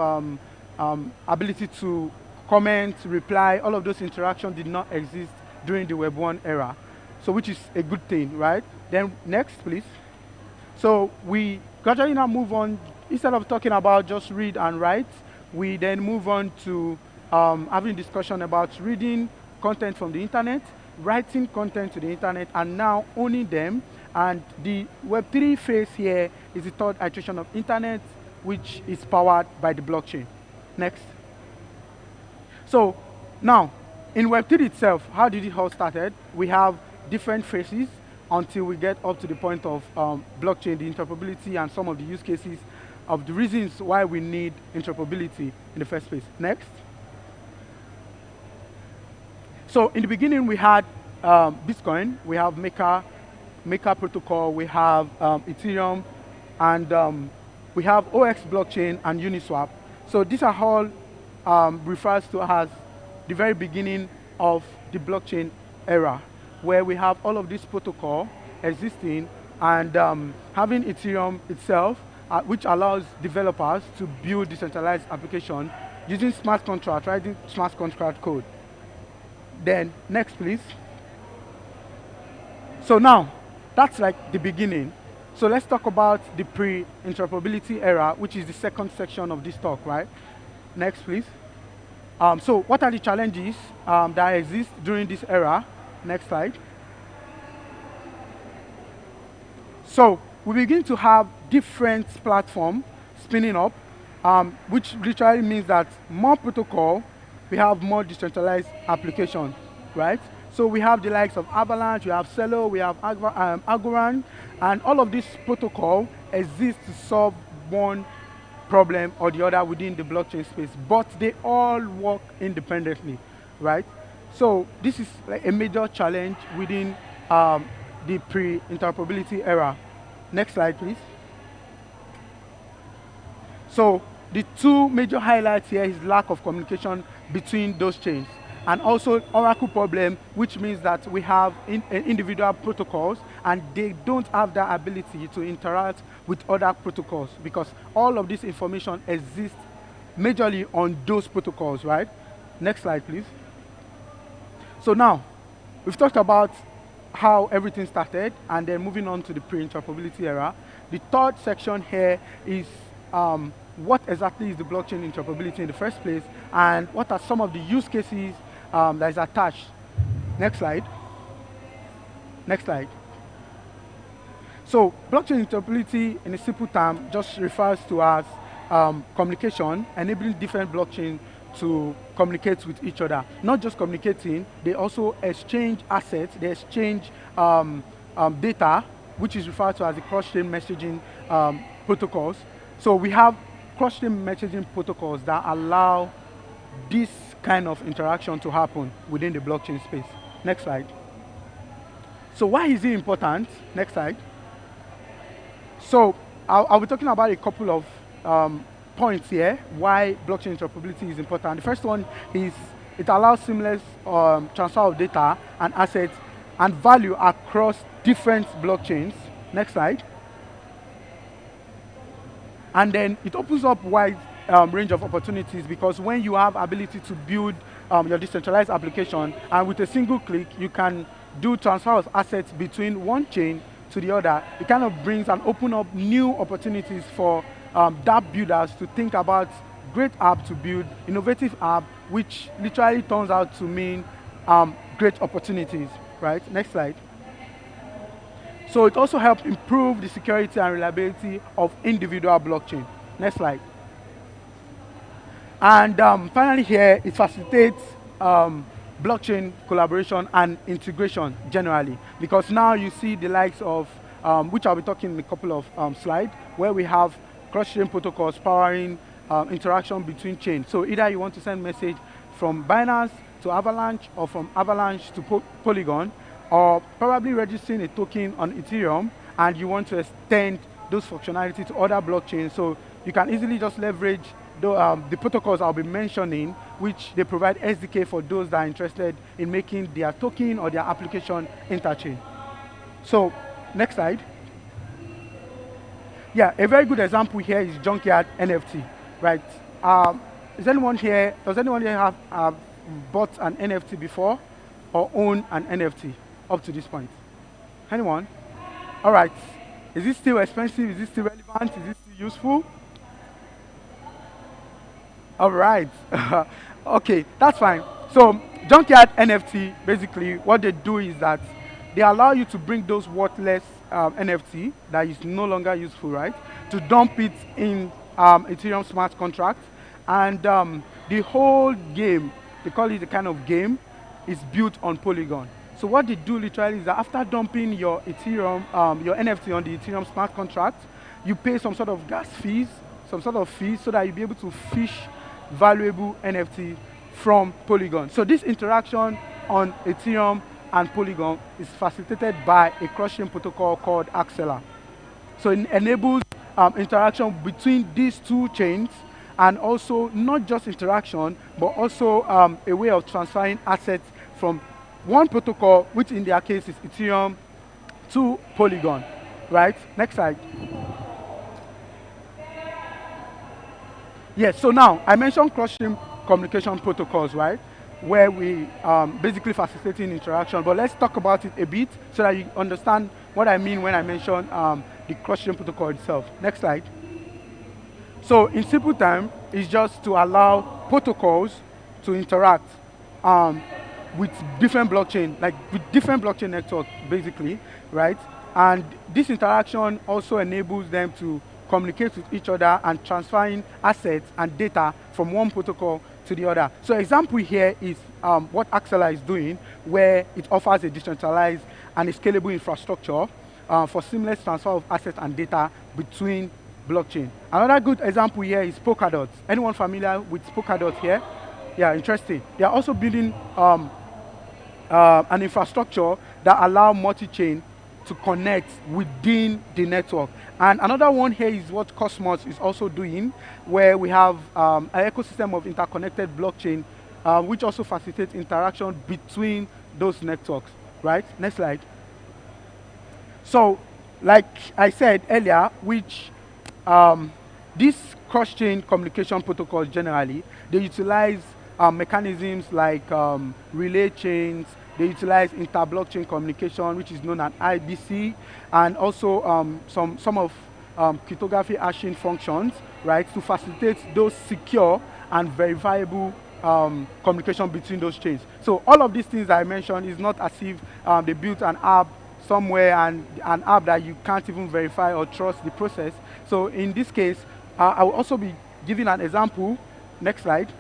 ability to comment, reply. All of those interactions did not exist during the Web 1 era, so which is a good thing, right? Then next, please. So we gradually now move on, instead of talking about just read and write, we then move on to having discussion about reading content from the internet, writing content to the internet, and now owning them. And the Web3 phase here is the third iteration of internet, which is powered by the blockchain. Next. So now, in Web3 itself, how did it all started? We have different phases until we get up to the point of blockchain, the interoperability, and some of the use cases of the reasons why we need interoperability in the first place. Next. So in the beginning, we had Bitcoin, we have Maker protocol, we have Ethereum, and we have OX blockchain and Uniswap. So these are all refers to as the very beginning of the blockchain era, where we have all of this protocol existing, and having Ethereum itself, which allows developers to build decentralized application using smart contract, writing smart contract code. Then next, please. So now, that's like the beginning. So let's talk about the pre-interoperability era, which is the second section of this talk, right? Next, please. So what are the challenges that exist during this era? Next slide. So we begin to have different platforms spinning up, which literally means that more protocol, we have more decentralized application, right? So we have the likes of Avalanche, we have Celo, we have Algorand, and all of these protocol exist to solve one problem or the other within the blockchain space, but they all work independently, right? So this is like a major challenge within the pre-interoperability era. Next slide, please. So the two major highlights here is lack of communication between those chains, and also Oracle problem, which means that we have individual protocols and they don't have the ability to interact with other protocols because all of this information exists majorly on those protocols, right? Next slide, please. So now, we've talked about how everything started and then moving on to the pre-interoperability era. The third section here is what exactly is the blockchain interoperability in the first place and what are some of the use cases that is attached. Next slide. Next slide. So blockchain interoperability in a simple term just refers to as communication, enabling different blockchains to communicate with each other. Not just communicating, they also exchange assets, they exchange data, which is referred to as the cross-chain messaging protocols. So we have cross-chain messaging protocols that allow this kind of interaction to happen within the blockchain space. Next slide. So why is it important? Next slide. So I'll be talking about a couple of points here, why blockchain interoperability is important. The first one is it allows seamless transfer of data and assets and value across different blockchains. Next slide. And then it opens up wide range of opportunities because when you have ability to build your decentralized application and with a single click you can do transfer of assets between one chain to the other, it kind of brings and open up new opportunities for dApp builders to think about great app to build, innovative app, which literally turns out to mean great opportunities, right? Next slide. So it also helps improve the security and reliability of individual blockchain. Next slide. And finally here, it facilitates blockchain collaboration and integration generally, because now you see the likes of, which I'll be talking in a couple of slides, where we have cross-chain protocols powering interaction between chains. So either you want to send message from Binance to Avalanche or from Avalanche to Polygon, or probably registering a token on Ethereum and you want to extend those functionality to other blockchains. So you can easily just leverage the protocols I'll be mentioning, which they provide SDK for those that are interested in making their token or their application interchain. So next slide. Yeah, a very good example here is Junkyard NFT, right? Does anyone here have bought an NFT before or own an NFT up to this point? Anyone? All right. Is it still expensive? Is it still relevant? Is it still useful? All right. Okay, that's fine. So Junkyard NFT, basically, what they do is that they allow you to bring those worthless NFT that is no longer useful, right, to dump it in Ethereum smart contract. And the whole game, they call it a kind of game, is built on Polygon. So what they do literally is that after dumping your Ethereum, your NFT on the Ethereum smart contract, you pay some sort of gas fees, some sort of fees, so that you'll be able to fish valuable NFT from Polygon. So this interaction on Ethereum and Polygon is facilitated by a cross-chain protocol called Axela. So it enables interaction between these two chains, and also not just interaction, but also a way of transferring assets from one protocol, which in their case is Ethereum, to Polygon, right? Next slide. Yes, so now I mentioned cross-chain communication protocols, right? where we basically facilitating interaction. But let's talk about it a bit so that you understand what I mean when I mention the cross-chain protocol itself. Next slide. So in simple terms, it's just to allow protocols to interact with different blockchain, like with different blockchain networks, basically, right? And this interaction also enables them to communicate with each other and transferring assets and data from one protocol to the other. So example here is what Axela is doing, where it offers a decentralized and a scalable infrastructure for seamless transfer of assets and data between blockchain. Another good example here is Polkadot. Anyone familiar with Polkadot here? Yeah, interesting. They are also building an infrastructure that allow multi-chain to connect within the network. And another one here is what Cosmos is also doing, where we have an ecosystem of interconnected blockchain, which also facilitates interaction between those networks, right? Next slide. So, like I said earlier, which these cross-chain communication protocols generally, they utilize mechanisms like relay chains. They utilize inter-blockchain communication, which is known as IBC, and also some of cryptography hashing functions, right, to facilitate those secure and verifiable communication between those chains. So all of these things I mentioned is not as if they built an app somewhere and an app that you can't even verify or trust the process. So in this case, I will also be giving an example. Next slide.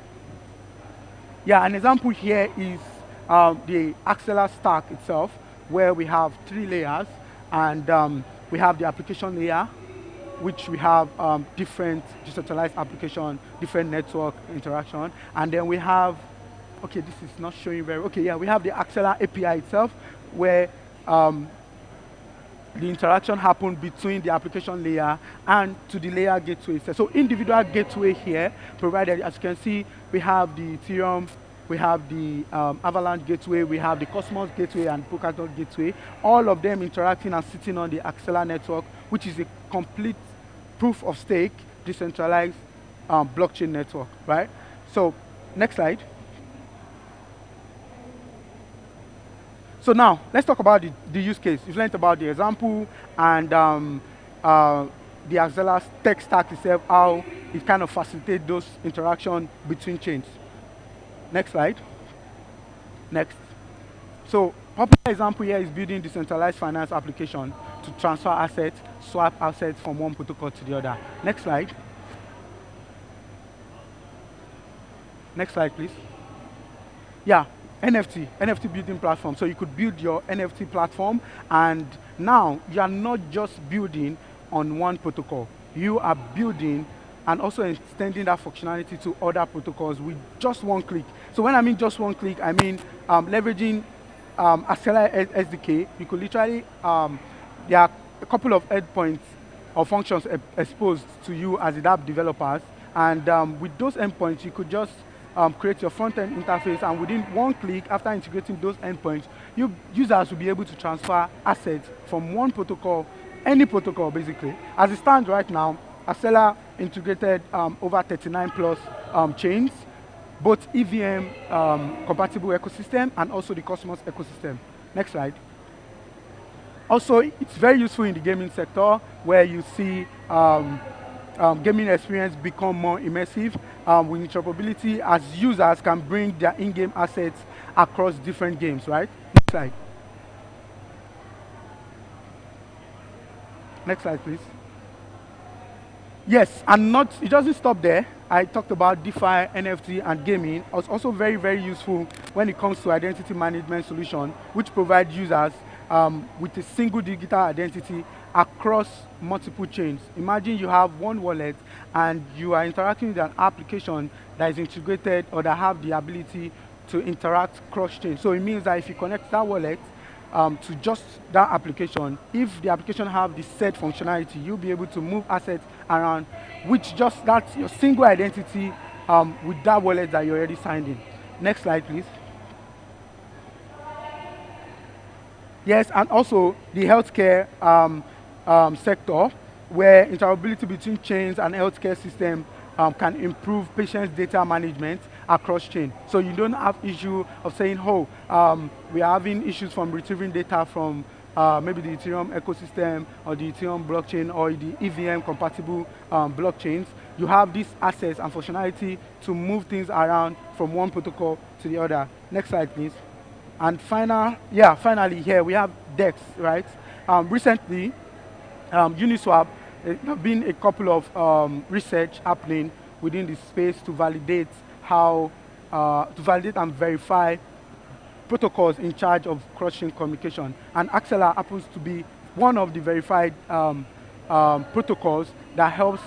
Yeah, an example here is the Axela stack itself, where we have 3 layers, and we have the application layer, which we have different decentralized application, different network interaction, and then we have, okay, this is not showing very, okay, yeah, we have the Axela API itself, where the interaction happens between the application layer and to the layer gateway. So individual gateway here provided, as you can see, we have the Ethereum, we have the Avalanche gateway, we have the Cosmos gateway and Polkadot gateway, all of them interacting and sitting on the Axela network, which is a complete proof of stake, decentralized blockchain network, right? So next slide. So now, let's talk about the use case. You've learned about the example and the Axela tech stack itself, how it kind of facilitates those interactions between chains. Next slide. Next. So popular example here is building decentralized finance application to transfer assets, swap assets from one protocol to the other. Next slide. Next slide, please. Yeah, NFT building platform. So you could build your NFT platform, and now you are not just building on one protocol. You are building and also extending that functionality to other protocols with just one click. So when I mean just one click, I mean leveraging Axela SDK. You could literally, there are a couple of endpoints or functions exposed to you as the app developers, and with those endpoints, you could just create your front-end interface, and within one click, after integrating those endpoints, users will be able to transfer assets from one protocol, any protocol basically. As it stands right now, Axela integrated over 39 plus chains, both EVM compatible ecosystem and also the Cosmos ecosystem. Next slide. Also, it's very useful in the gaming sector, where you see gaming experience become more immersive with interoperability, as users can bring their in-game assets across different games, right? Next slide. Next slide, please. Yes, and it doesn't stop there. I talked about DeFi, NFT, and gaming. It's also very, very useful when it comes to identity management solution, which provide users with a single digital identity across multiple chains. Imagine you have one wallet and you are interacting with an application that is integrated or that have the ability to interact cross-chain. So it means that if you connect that wallet to just that application, if the application have the set functionality, you'll be able to move assets around, which just that's your single identity with that wallet that you already signed in. Next slide, please. Yes, and also the healthcare sector, where interoperability between chains and healthcare system can improve patient data management across chain. So you don't have issue of saying, oh, we are having issues from retrieving data from maybe the Ethereum ecosystem or the Ethereum blockchain or the EVM compatible blockchains. You have this access and functionality to move things around from one protocol to the other. Next slide, please. And finally here we have DEX, right? Recently, Uniswap, there have been a couple of research happening within the space to validate and verify protocols in charge of cross-chain communication. And Axelar happens to be one of the verified protocols that helps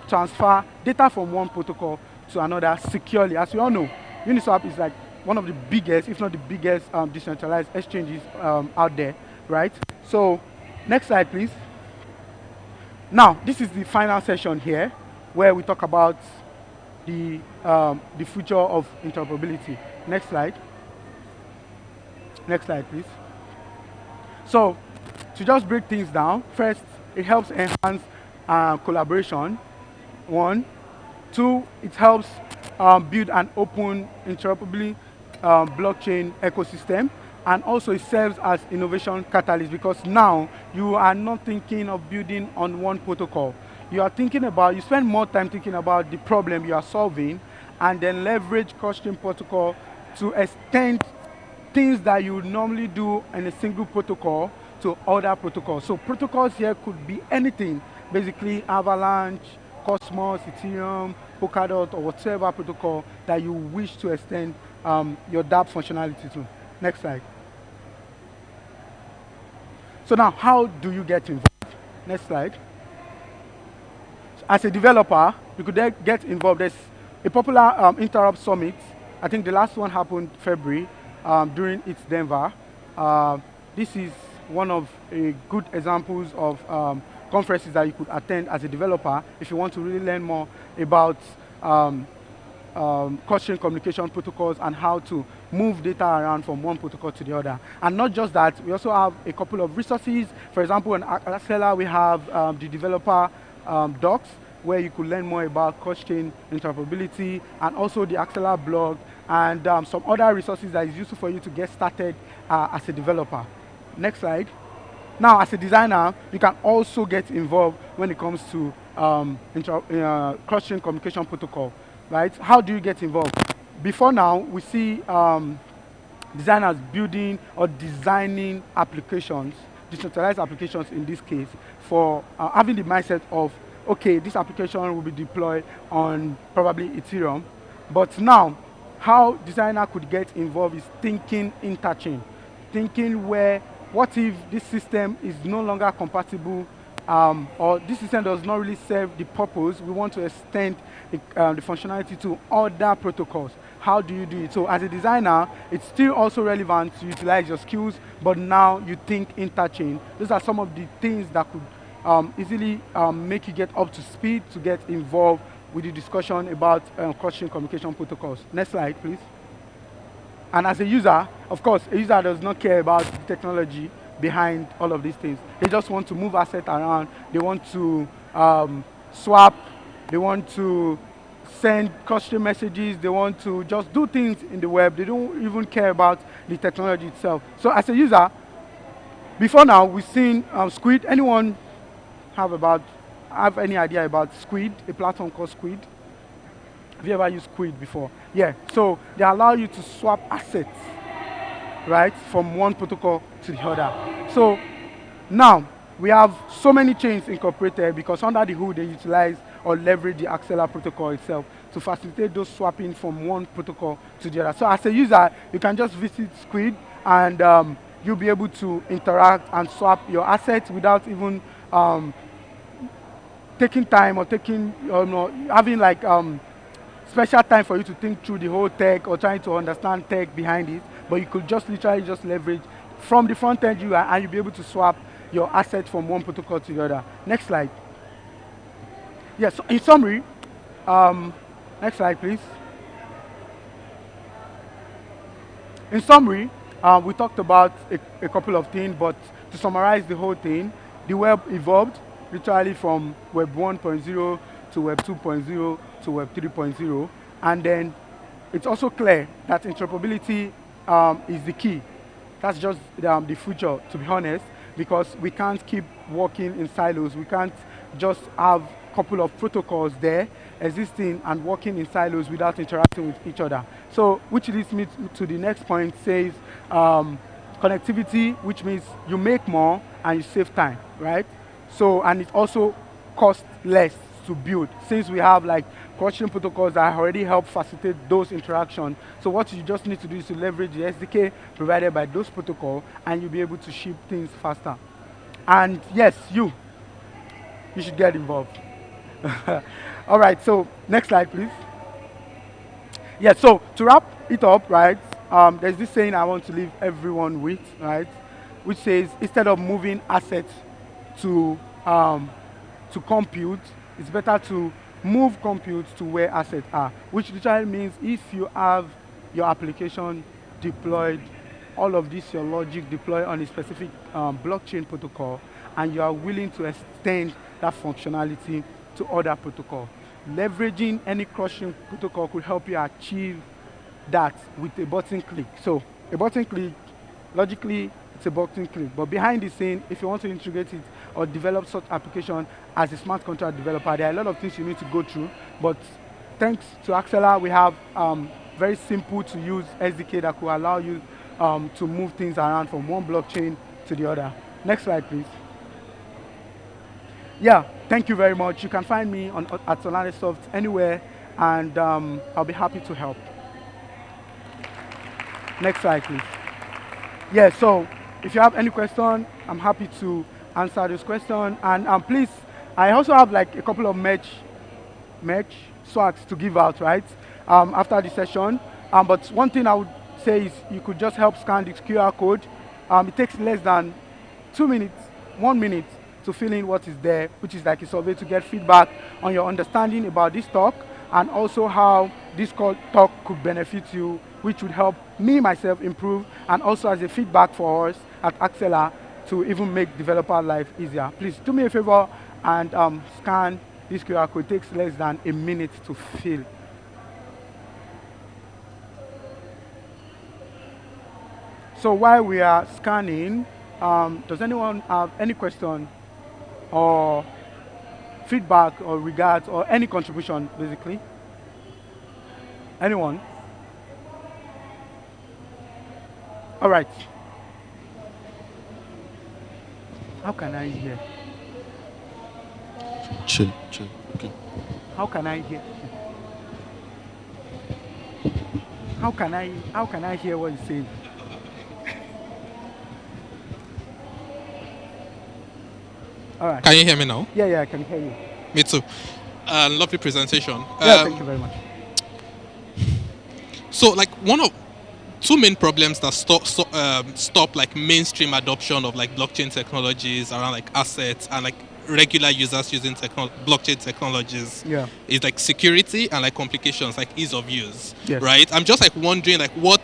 transfer data from one protocol to another securely. As we all know, Uniswap is like one of the biggest, if not the biggest, decentralized exchanges out there, right? So, next slide, please. Now, this is the final session here, where we talk about the future of interoperability. Next slide. Next slide, please. So, to just break things down, first, it helps enhance collaboration. 1. 2, it helps build an open, interoperable blockchain ecosystem, and also it serves as innovation catalyst because now you are not thinking of building on one protocol. You are thinking about, you spend more time thinking about the problem you are solving and then leverage cross-chain protocol to extend things that you would normally do in a single protocol to other protocols. So protocols here could be anything, basically Avalanche, Cosmos, Ethereum, Polkadot, or whatever protocol that you wish to extend your dApp functionality to. Next slide. So now, how do you get involved? Next slide. As a developer, you could get involved. There's a popular Interop Summit. I think the last one happened February during its Denver. This is one of a good examples of conferences that you could attend as a developer if you want to really learn more about cross-chain communication protocols and how to move data around from one protocol to the other. And not just that, we also have a couple of resources. For example, in Axelar, we have the developer docs, where you could learn more about cross-chain interoperability, and also the Axelar blog, and some other resources that is useful for you to get started as a developer. Next slide. Now, as a designer, you can also get involved when it comes to cross-chain communication protocol, right? How do you get involved? Before now, we see designers building or designing applications, decentralized applications in this case, for having the mindset of, okay, this application will be deployed on probably Ethereum. But now, how designer could get involved is thinking interchain, thinking where, what if this system is no longer compatible or this system does not really serve the purpose, we want to extend the functionality to other protocols. How do you do it? So as a designer, it's still also relevant to utilize your skills, but now you think interchain. Those are some of the things that could easily make you get up to speed to get involved with the discussion about cross-chain communication protocols. Next slide, please. And as a user, of course, a user does not care about the technology behind all of these things. They just want to move assets around. They want to swap. They want to send cross-chain messages. They want to just do things in the web. They don't even care about the technology itself. So as a user, before now, we've seen Squid. Anyone have any idea about Squid, a platform called Squid? Have you ever used Squid before? Yeah, so they allow you to swap assets, right, from one protocol to the other. So now we have so many chains incorporated because under the hood they utilize or leverage the Axelar protocol itself to facilitate those swapping from one protocol to the other. So as a user, you can just visit Squid and you'll be able to interact and swap your assets without even taking time or having like special time for you to think through the whole tech or trying to understand tech behind it, but you could just literally just leverage from the front end UI and you'll be able to swap your assets from one protocol to the other. Next slide. Yes, so in summary, next slide please. In summary, we talked about a couple of things, but to summarize the whole thing, the web evolved literally from Web 1.0 to Web 2.0 to Web 3.0, and then it's also clear that interoperability is the key. That's just the future, to be honest, because we can't keep working in silos. We can't just have a couple of protocols there existing and working in silos without interacting with each other. So, which leads me to the next point, says connectivity, which means you make more and you save time, right? So, and it also costs less to build, since we have like cross-chain protocols that already help facilitate those interactions. So what you just need to do is to leverage the SDK provided by those protocols, and you'll be able to ship things faster. And yes, you should get involved. All right, so next slide, please. Yeah, so to wrap it up, right, there's this saying I want to leave everyone with, right, which says instead of moving assets to compute, it's better to move compute to where assets are, which literally means if you have your application deployed, all of this, your logic deployed on a specific blockchain protocol, and you are willing to extend that functionality to other protocols. Leveraging any cross-chain protocol could help you achieve that with a button click. So a button click, logically, it's a button click. But behind the scene, if you want to integrate it or develop such application as a smart contract developer, there are a lot of things you need to go through. But thanks to Axela, we have very simple to use SDK that will allow you to move things around from one blockchain to the other. Next slide, please. Yeah, thank you very much. You can find me at SolanaSoft anywhere, and I'll be happy to help. Next slide, please. Yeah, so if you have any question, I'm happy to answer this question. And please, I also have like a couple of merch swags to give out, right, after the session. But one thing I would say is you could just help scan this QR code. It takes less than 2 minutes, 1 minute to fill in what is there, which is like a survey to get feedback on your understanding about this talk, and also how this talk could benefit you, which would help me, myself, improve, and also as a feedback for us at Axela to even make developer life easier. Please do me a favor and scan this QR code. It takes less than a minute to fill. So while we are scanning, does anyone have any question or feedback or regards or any contribution, basically? Anyone? All right. How can I hear? Chill. Okay. How can I hear? How can I hear what you're saying? All right. Can you hear me now? Yeah, I can hear you. Me too. Lovely presentation. Yeah, thank you very much. So, like, two main problems that stop like mainstream adoption of like blockchain technologies around like assets and like regular users using blockchain technologies is like security and like complications like ease of use. Yes. Right? I'm just like wondering like what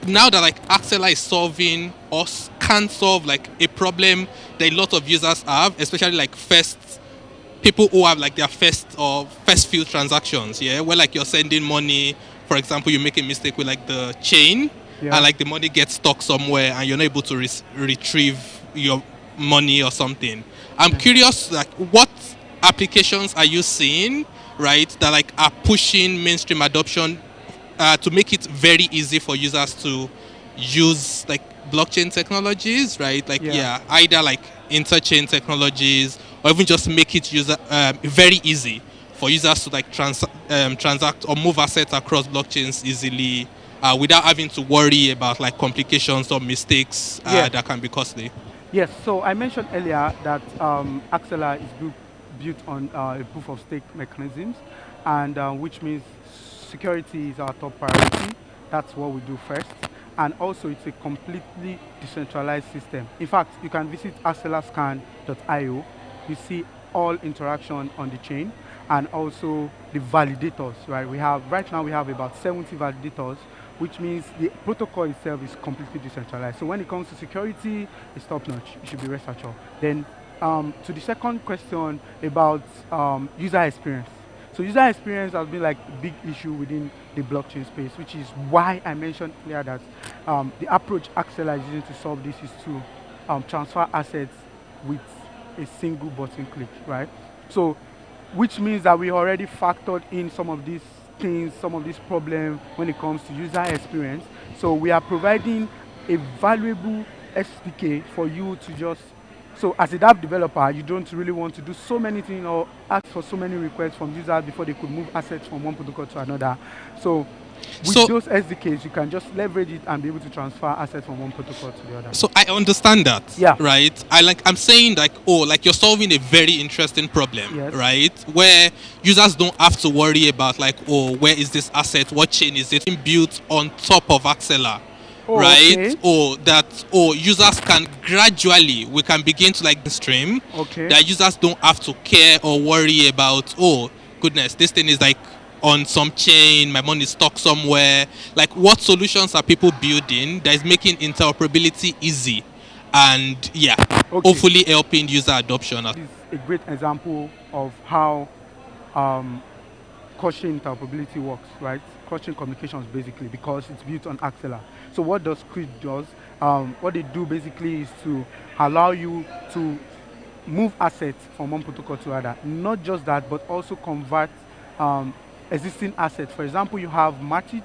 now that like Axela is solving or can solve like a problem that a lot of users have, especially like people who have like their first few transactions, where like you're sending money. For example, you make a mistake with like the chain, and like the money gets stuck somewhere, and you're not able to retrieve your money or something. I'm curious, like, what applications are you seeing, right, that like are pushing mainstream adoption to make it very easy for users to use like blockchain technologies, right? Like, either like interchain technologies or even just make it very easy for users to like transact or move assets across blockchains easily without having to worry about like complications or mistakes that can be costly. Yes, so I mentioned earlier that Axela is built on a proof of stake mechanisms, and which means security is our top priority. That's what we do first. And also it's a completely decentralized system. In fact, you can visit axelascan.io. You see all interaction on the chain, and also the validators, right? Right now we have about 70 validators, which means the protocol itself is completely decentralized. So when it comes to security, it's top-notch. You should be rest assured. Then to the second question about user experience. So user experience has been like a big issue within the blockchain space, which is why I mentioned earlier that the approach Axela is using to solve this is to transfer assets with a single button click, right? So, which means that we already factored in some of these things, some of these problems when it comes to user experience. So we are providing a valuable SDK for you to just, so as a app developer, you don't really want to do so many things or ask for so many requests from users before they could move assets from one protocol to another. So with those SDKs, you can just leverage it and be able to transfer assets from one protocol to the other. So I understand that, yeah, right? I'm saying like, oh, like you're solving a very interesting problem, yes, right? Where users don't have to worry about like, oh, where is this asset? What chain is it built on top of Axela? Right? Okay. Or that, or users can gradually, we can begin to like stream. Okay. That users don't have to care or worry about, oh, goodness, this thing is like on some chain, my money is stuck somewhere. Like, what solutions are people building that is making interoperability easy and hopefully helping user adoption? This is a great example of how cross-chain interoperability works, right? Cross-chain communications basically, because it's built on Axela. So what does Creed does? What they do basically is to allow you to move assets from one protocol to other. Not just that, but also convert existing assets. For example, you have Matic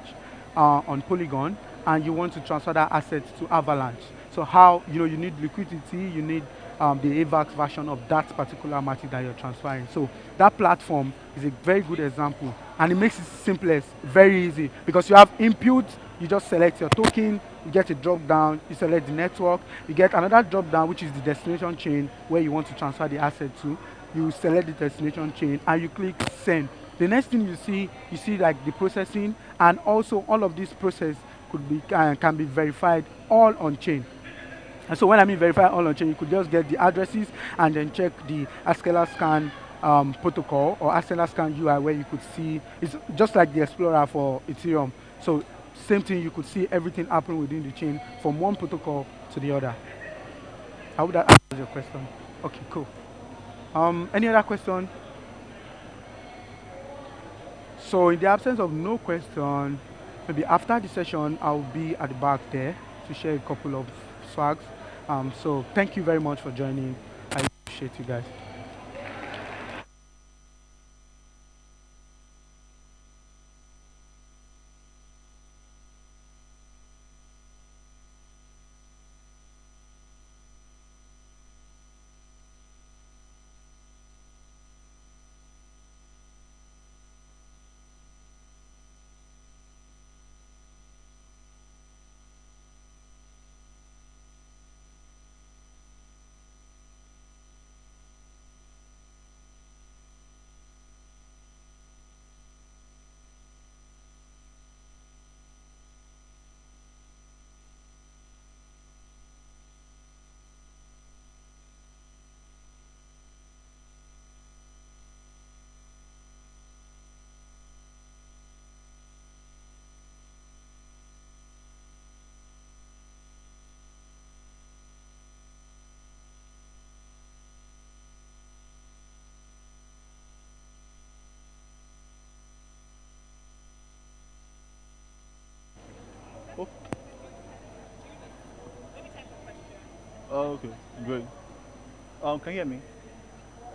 on Polygon, and you want to transfer that asset to Avalanche. So how, you need liquidity, you need the AVAX version of that particular Matic that you're transferring. So that platform is a very good example, and it makes it simplest, very easy, because you have input, you just select your token, you get a drop down, you select the network, you get another drop down, which is the destination chain where you want to transfer the asset to. You select the destination chain and you click send. The next thing you see like the processing, and also all of this process could be can be verified all on chain. And so when I mean verify all on chain, you could just get the addresses and then check the Axela scan protocol or Axela scan UI, where you could see it's just like the Explorer for Ethereum. So same thing, you could see everything happening within the chain from one protocol to the other. I hope that answers your question. Okay, cool. Any other question? So in the absence of no question, maybe after the session, I'll be at the back there to share a couple of swags. So thank you very much for joining. I appreciate you guys. Oh, okay, great. Can you hear me?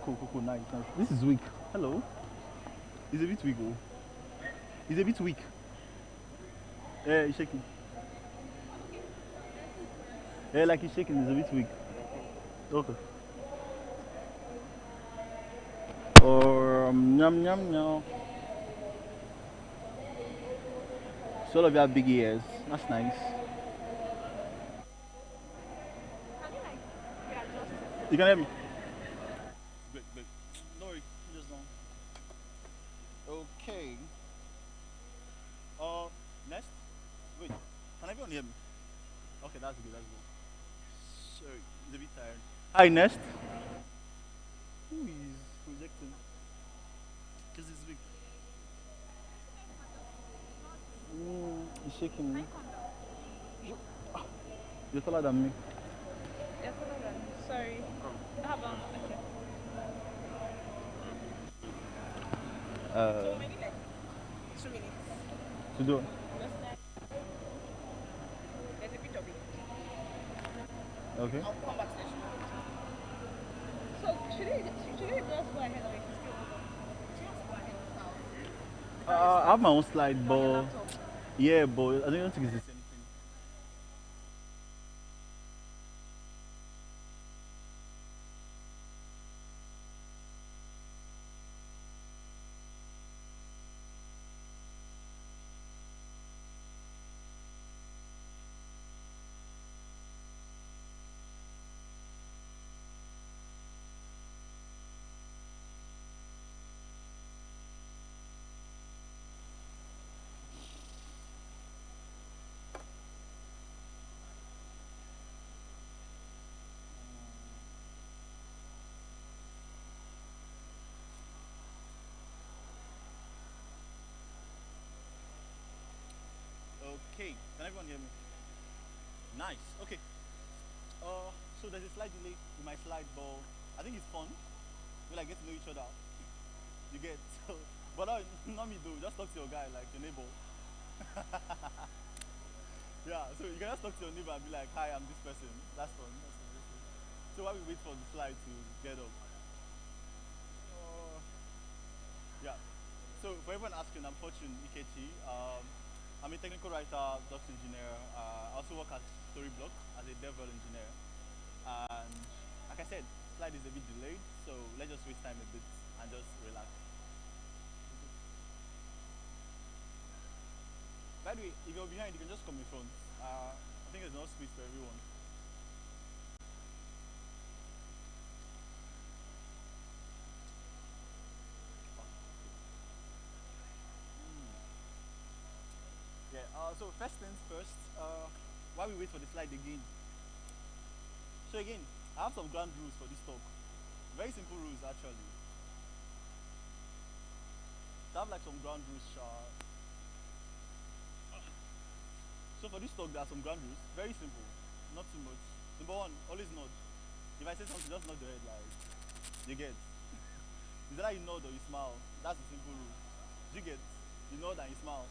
Cool, nice. This is weak. Hello? It's a bit weak, oh. It's a bit weak. Yeah, it's shaking. Yeah, like it's shaking, it's a bit weak. Okay. Or, yum, yum, yum. So all of you have big ears. That's nice. You can hear me? Great. No worry, just down. Okay. Next? Wait, can everyone hear me? Okay, that's good. Sorry, it's a bit tired. Hi, Nest. Who is projecting? Because it's big. It's shaking me. You're taller than me. Sorry. How about, okay. Uh, to do. Okay. So should we just go ahead or I have my own slide, but yeah, but I don't think it's the same thing. Okay, can everyone hear me? Nice. Okay. So there's a slight delay in my slide, but I think it's fun. We like get to know each other. You get so, but not me though. Just talk to your guy, like your neighbor. Yeah. So you can just talk to your neighbor and be like, "Hi, I'm this person." That's fun. That's fun. That's fun. So while we wait for the slide to get up, yeah. So for everyone asking, I'm Fortune Ikechi. I'm a technical writer, docs engineer. I also work at Storyblock as a DevRel engineer. And like I said, slide is a bit delayed, so let's just waste time a bit and just relax. By the way, if you're behind, you can just come in front. I think there's enough space for everyone. Yeah, so first things first, while we wait for the slide again. So again, I have some ground rules for this talk. Very simple rules actually. So I have like some ground rules. So for this talk, there are some ground rules. Very simple, not too much. Number one, always nod. If I say something, just nod your head like, you get. Is that you nod or you smile? That's the simple rule. You get, you nod and you smile.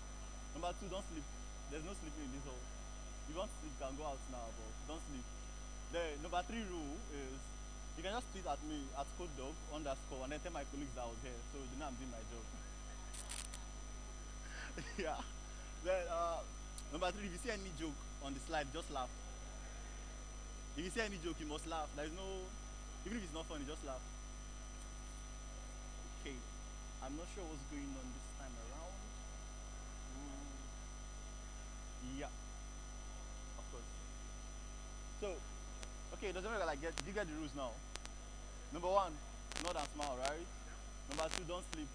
Number two, don't sleep. There's no sleeping in this hall. If you want to sleep, you can go out now, but don't sleep. The number three rule is you can just tweet at me at CodeDog _ and then tell my colleagues that I was here, so they know I'm doing my job. Yeah. Then number three, if you see any joke on the slide, just laugh. If you see any joke, you must laugh. There is no, even if it's not funny, just laugh. Okay. I'm not sure what's going on this time around. Yeah. Of course. So, okay, doesn't matter, like, do you get the rules now? Number one, nod and smile, right? Number two, don't sleep.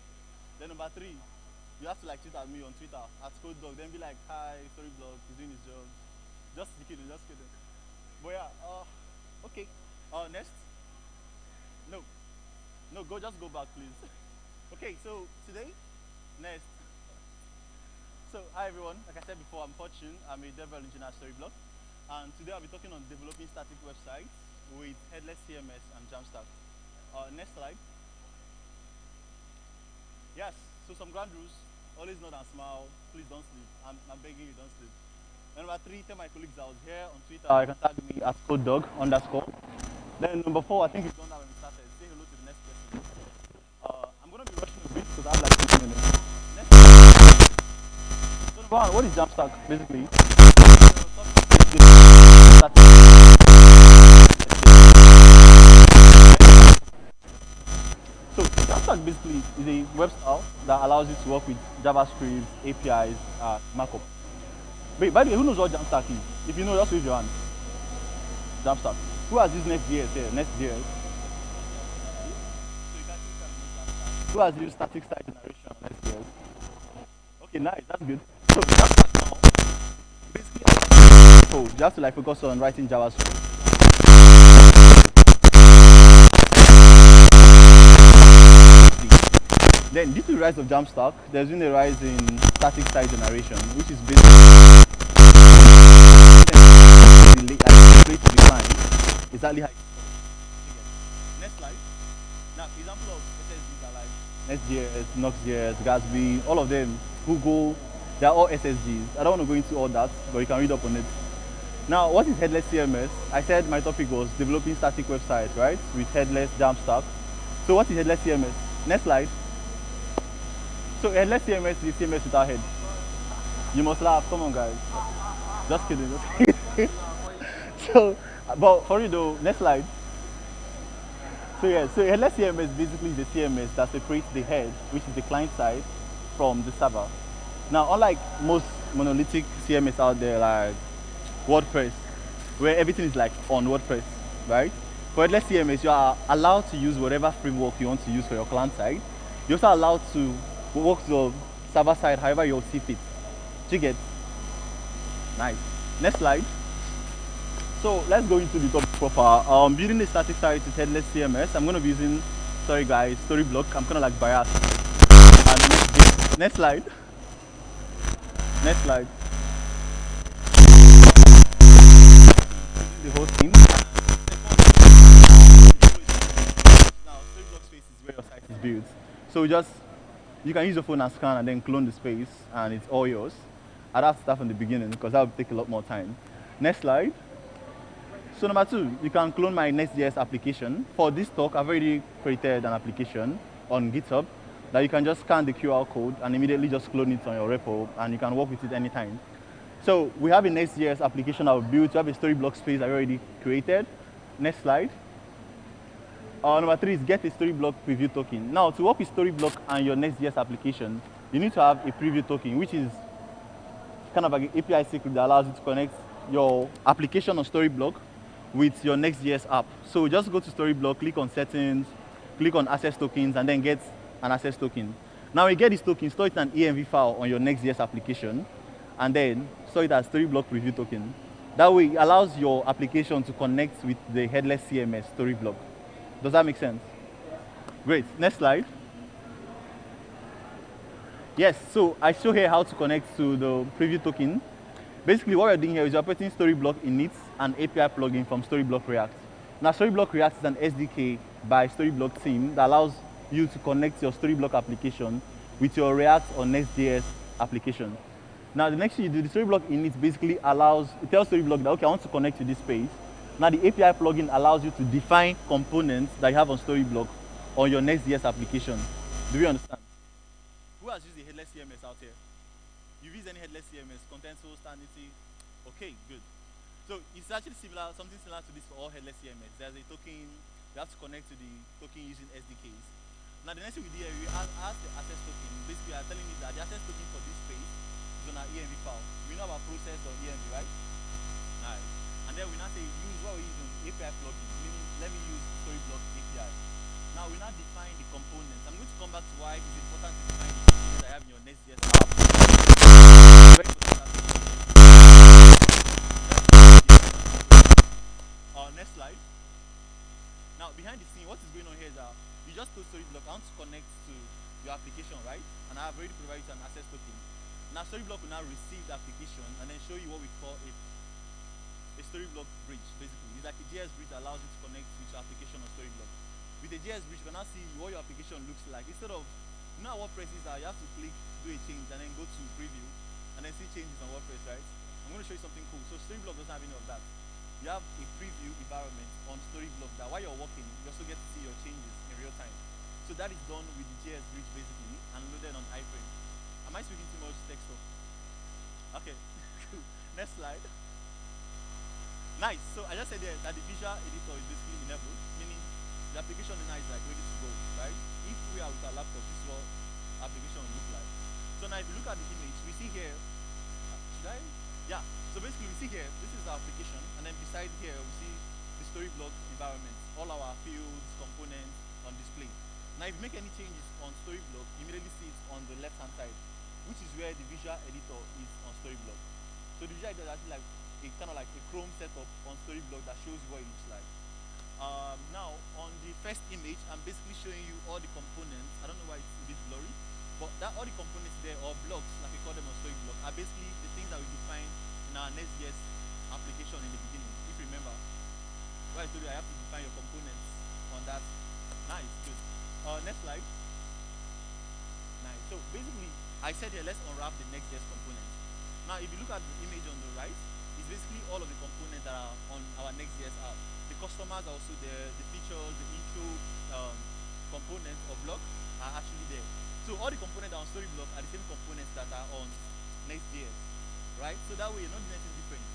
Then number three, you have to like tweet at me on Twitter at CodeDog, then be like, "Hi, Storyblock, he's doing his job." Just kidding, just kidding. But yeah, okay. Next. No, just go back, please. Okay, so today, next. So hi everyone, like I said before, I'm Fortune. I'm a DevRel engineer at Storyblock, and today I'll be talking on developing static websites with headless CMS and Jamstack. Next slide. Yes, so some ground rules. Always nod and smile. Please don't sleep. I'm begging you, don't sleep. And number three, tell my colleagues I was here on Twitter. You can tag me at CodeDog _. Then number four, I think you've done that when we started. Say hello to the next person. I'm going to be rushing a bit because I have like 2 minutes. Next. So number one, what is Jamstack basically? So Jamstack basically is a web style that allows you to work with JavaScript, APIs, markup. Wait, by the way, who knows what Jamstack is? If you know, just raise your hand. Jamstack. Who has used Next.js here? Next.js. Who has used static site generation on Next.js? Okay, nice, that's good. So Jamstack now, basically, you have to like focus on writing JavaScript. Then due to the rise of Jamstack, there's been a rise in static site generation, which is basically to define exactly how. Next slide. Now, example of SSDs are like Nest.js, Nuxt.js, Gatsby, all of them, Google, they're all SSGs. I don't want to go into all that, but you can read up on it. Now, what is headless CMS? I said my topic was developing static websites, right, with headless Jamstack. So what is headless CMS? Next slide. So headless CMS is CMS without head. You must laugh, come on guys. Just kidding, just kidding. So, but for you though, next slide. So yeah, so headless CMS basically is the CMS that separates the head, which is the client side, from the server. Now, unlike most monolithic CMS out there like WordPress, where everything is like on WordPress, right? For headless CMS, you are allowed to use whatever framework you want to use for your client side. You're also allowed to work the server side however you see fit. Do you get? Nice. Next slide. So let's go into the topic proper. Building a static site with headless CMS. I'm going to be using, sorry guys, Storyblock. I'm kind of like biased. And next slide. Next slide. The whole thing. Now, Storyblock space is where your site is built. So you can use your phone and scan and then clone the space, and it's all yours. I'd have to start from the beginning because that would take a lot more time. Next slide. So number 2, you can clone my Next.js application. For this talk, I've already created an application on GitHub that you can just scan the QR code and immediately just clone it on your repo, and you can work with it anytime. So we have a Next.js application I've built. We have a Storyblock space I already created. Next slide. Number 3 is get a Storyblock preview token. Now, to work with Storyblock and your Next.js application, you need to have a preview token, which is kind of like an API secret that allows you to connect your application on Storyblock with your Next.js app. So just go to Storyblock, click on settings, click on access tokens, and then get an access token. Now you get this token, store it in an env file on your Next.js application, and then store it as Storyblock preview token. That way it allows your application to connect with the headless CMS Storyblock. Does that make sense? Great. Next slide. Yes, so I show here how to connect to the preview token. Basically, what we're doing here is we're putting Storyblock init, an API plugin from Storyblock React. Now, Storyblock React is an SDK by Storyblock team that allows you to connect your Storyblock application with your React or Next.js application. Now, the next thing you do, the Storyblock init basically it tells Storyblock that, okay, I want to connect to this space. Now, the API plugin allows you to define components that you have on Storyblock on your Next.js application. Do we understand? Who has used a headless CMS out here? You've used any headless CMS, Contentful, Stability? Okay, good. So it's actually similar, something similar to this for all headless CMS. There's a token, you have to connect to the token using SDKs. Now the next thing we do here, we ask the access token. Basically, we are telling it that the access token for this space is on our env file. We know about process.env, right? Nice. And then we now say use what we use on API plugin, meaning let me use Storyblock API. Now we now define the components. I'm going to come back to why it's important to define the components I have in your Next.js app. Very important. Next slide. Now behind the scene, what is going on here is that you just told Storyblock I want to connect to your application, right? And I have already provided you an access token. Now Storyblock will now receive the application and then show you what we call a Storyblock bridge, basically. It's like a JS bridge that allows you to connect with your application on Storyblock. With the JS bridge, you can now see what your application looks like. Instead of, you know what WordPress is that you have to click, do a change, and then go to preview, and then see changes on WordPress, right? I'm going to show you something cool. So Storyblock doesn't have any of that. You have a preview environment on Storyblock that while you're working, you also get to see your changes in real time. So that is done with the JS bridge, basically, and loaded on iframe. Am I speaking too much text stuff? Okay, cool. Next slide. Nice. So I just said there that the visual editor is basically enabled, meaning the application now is like ready to go, right? If we are with our laptop, this is what application will look like. So now if you look at the image, we see here, should I? Yeah. So basically we see here, this is our application, and then beside here we see the Storyblock environment, all our fields, components on display. Now if you make any changes on Storyblock, you immediately see it on the left hand side, which is where the visual editor is on Storyblock. So the visual editor is actually like kind of like a Chrome setup on Storyblock that shows you what it looks like. Now on the first image, I'm basically showing you all the components. I don't know why it's a bit blurry, but all the components there, or blocks like we call them on Storyblock, are basically the things that we define in our Next.js application in the beginning. If you remember, what I told you, I have to define your components on that. Nice, good. Next slide. Nice. So basically, I said here, let's unwrap the Next.js components. Now, if you look at the image on the right, it's basically all of the components that are on our Next.js app. The customers are also there, the features, the intro components or block are actually there. So all the components that are on Storyblock are the same components that are on Next.js, right? So that way you're not doing anything different.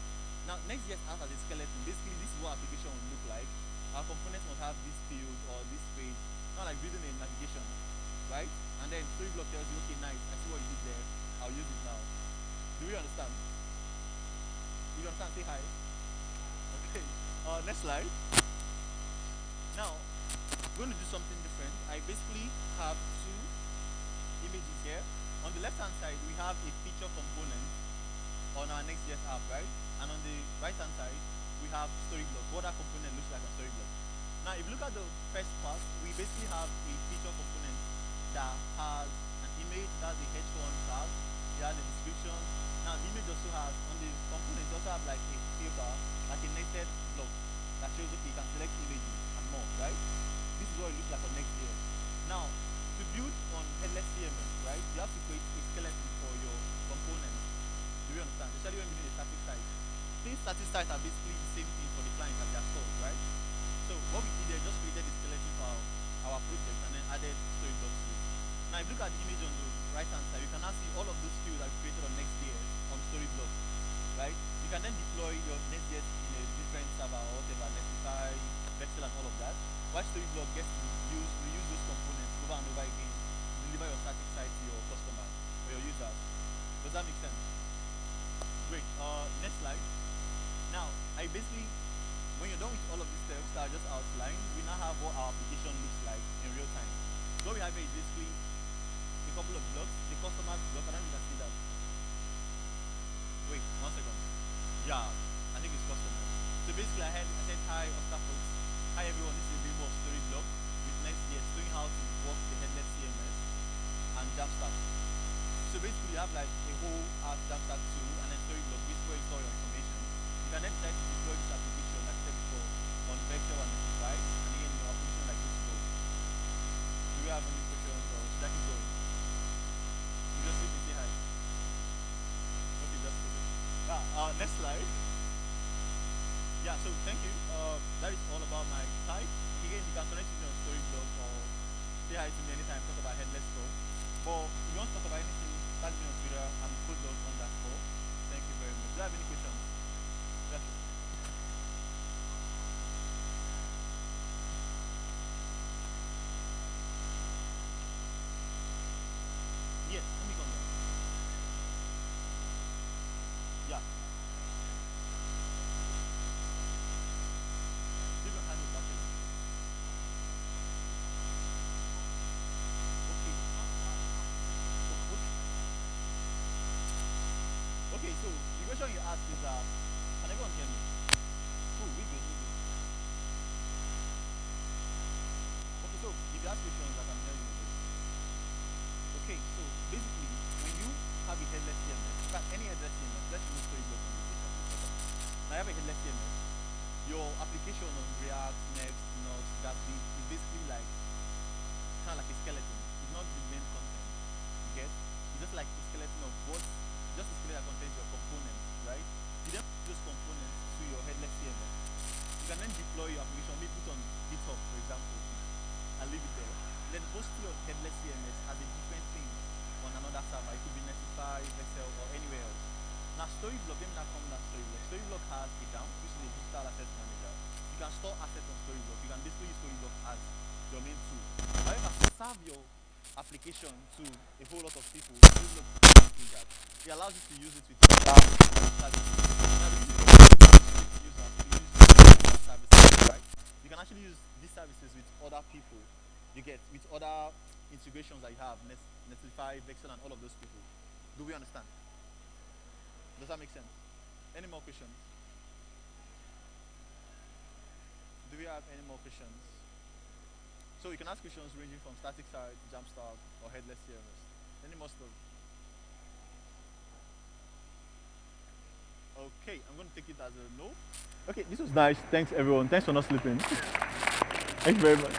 Now, Next.js acts as a skeleton. Basically, this is what application will look like. Our components must have this field or this page, not like building a navigation, right? And then Storyblock tells you, okay, nice, I see what you did there, I'll use it now. Do we understand? Do you understand? Say hi. Okay. Next slide. Now, I'm going to do something different. I basically have two images here. On the left-hand side, we have a feature component on our Next.js app, right? And on the right-hand side, we have Storyblock. What that component looks like on Storyblock. Now, if you look at the first part, we basically have a feature component that has an image, that has a h1 tag, it has a description. Now, the image also has, on the component, it also have like a filter, like a nested block that shows, okay, you can select images and more, right? This is what it looks like on Next.js. Now, to build on headless CMS, right, you have to create a skeleton for your component. Do you understand? Especially when you're doing a static site. These static sites are basically the same thing for the client that they are stored, right? So what we did there, just created the skeleton for our project and then added Storyblock to it. Now, if you look at the image on the right-hand side, you can now see all of those fields that we created on Next.js on Storyblock, right? You can then deploy your Next.js in a different server or whatever, Netlify, Vexel and all of that. While Storyblock gets to reuse those components over and over again to deliver your static site to your customers or your users. Does that make sense? Great. Next slide. Now, when you're done with all of these steps that are just outlined, we now have what our application looks like in real time. So what we have here is basically a couple of blocks. The customer's block, I don't think you can see that. Wait, 1 second. Yeah, I think it's customers. So basically I said, hi, Oscar folks. Hi everyone, this is a demo of Storyblock with Next.js showing how to work with the headless CMS and Jamstack. So basically you have like a whole Jamstack tool and then Storyblock, which is where you store your information. You can then decide to deploy this application like I said before on Vector and Netlify, and again your application like this to go. Do we have any questions or should I keep going? You just need to say hi. Okay, just do it. Next slide. Yeah, so thank you. That is all about my site. Again, you can connect with me on Storyblock or say hi to me anytime, talk about headless store. But if you want to talk about anything, tag me on Twitter. I'm codelog_. Thank you very much. Do you have any questions? Yes. Yes, let me go there. Yeah. You can handle that. Okay, so the question you asked is, can everyone hear me? Cool, we good. Okay, so if you ask questions, I can hear you. Okay, so basically, when you have a headless CMS, in fact, any headless CMS, let's use Storyblock communication for a second. Now, you have a headless CMS. Your application on React, Next, Nux, Gatsby is basically like, kind of like a skeleton. It's not the main content, you get? It's just like a skeleton of what, just a skeleton that contains your components, right? You then put those components to your headless CMS. You can then deploy your application, maybe put on GitHub, for example, and leave it there. Then host your headless CMS as a different thing on another server. It could be Netlify, Vexel, or anywhere else. Now, Storyblock, let me now come down to Storyblock. Storyblock has a DAM, which is a digital asset manager. You can store assets on Storyblock. You can basically use Storyblock as your main tool. However, to serve your application to a whole lot of people, Storyblock doesn't do that. It allows you to use it with other services. Now, the reason you use other services, right? You can actually use these services with other people. You get with other integrations that you have, Netlify, Vexel, and all of those people. Do we understand? Does that make sense? Any more questions? Do we have any more questions? So you can ask questions ranging from static site, Jamstack, or headless CMS. Any more stuff? Okay, I'm going to take it as a no. Okay, this was nice. Thanks everyone. Thanks for not sleeping. Thank you very much.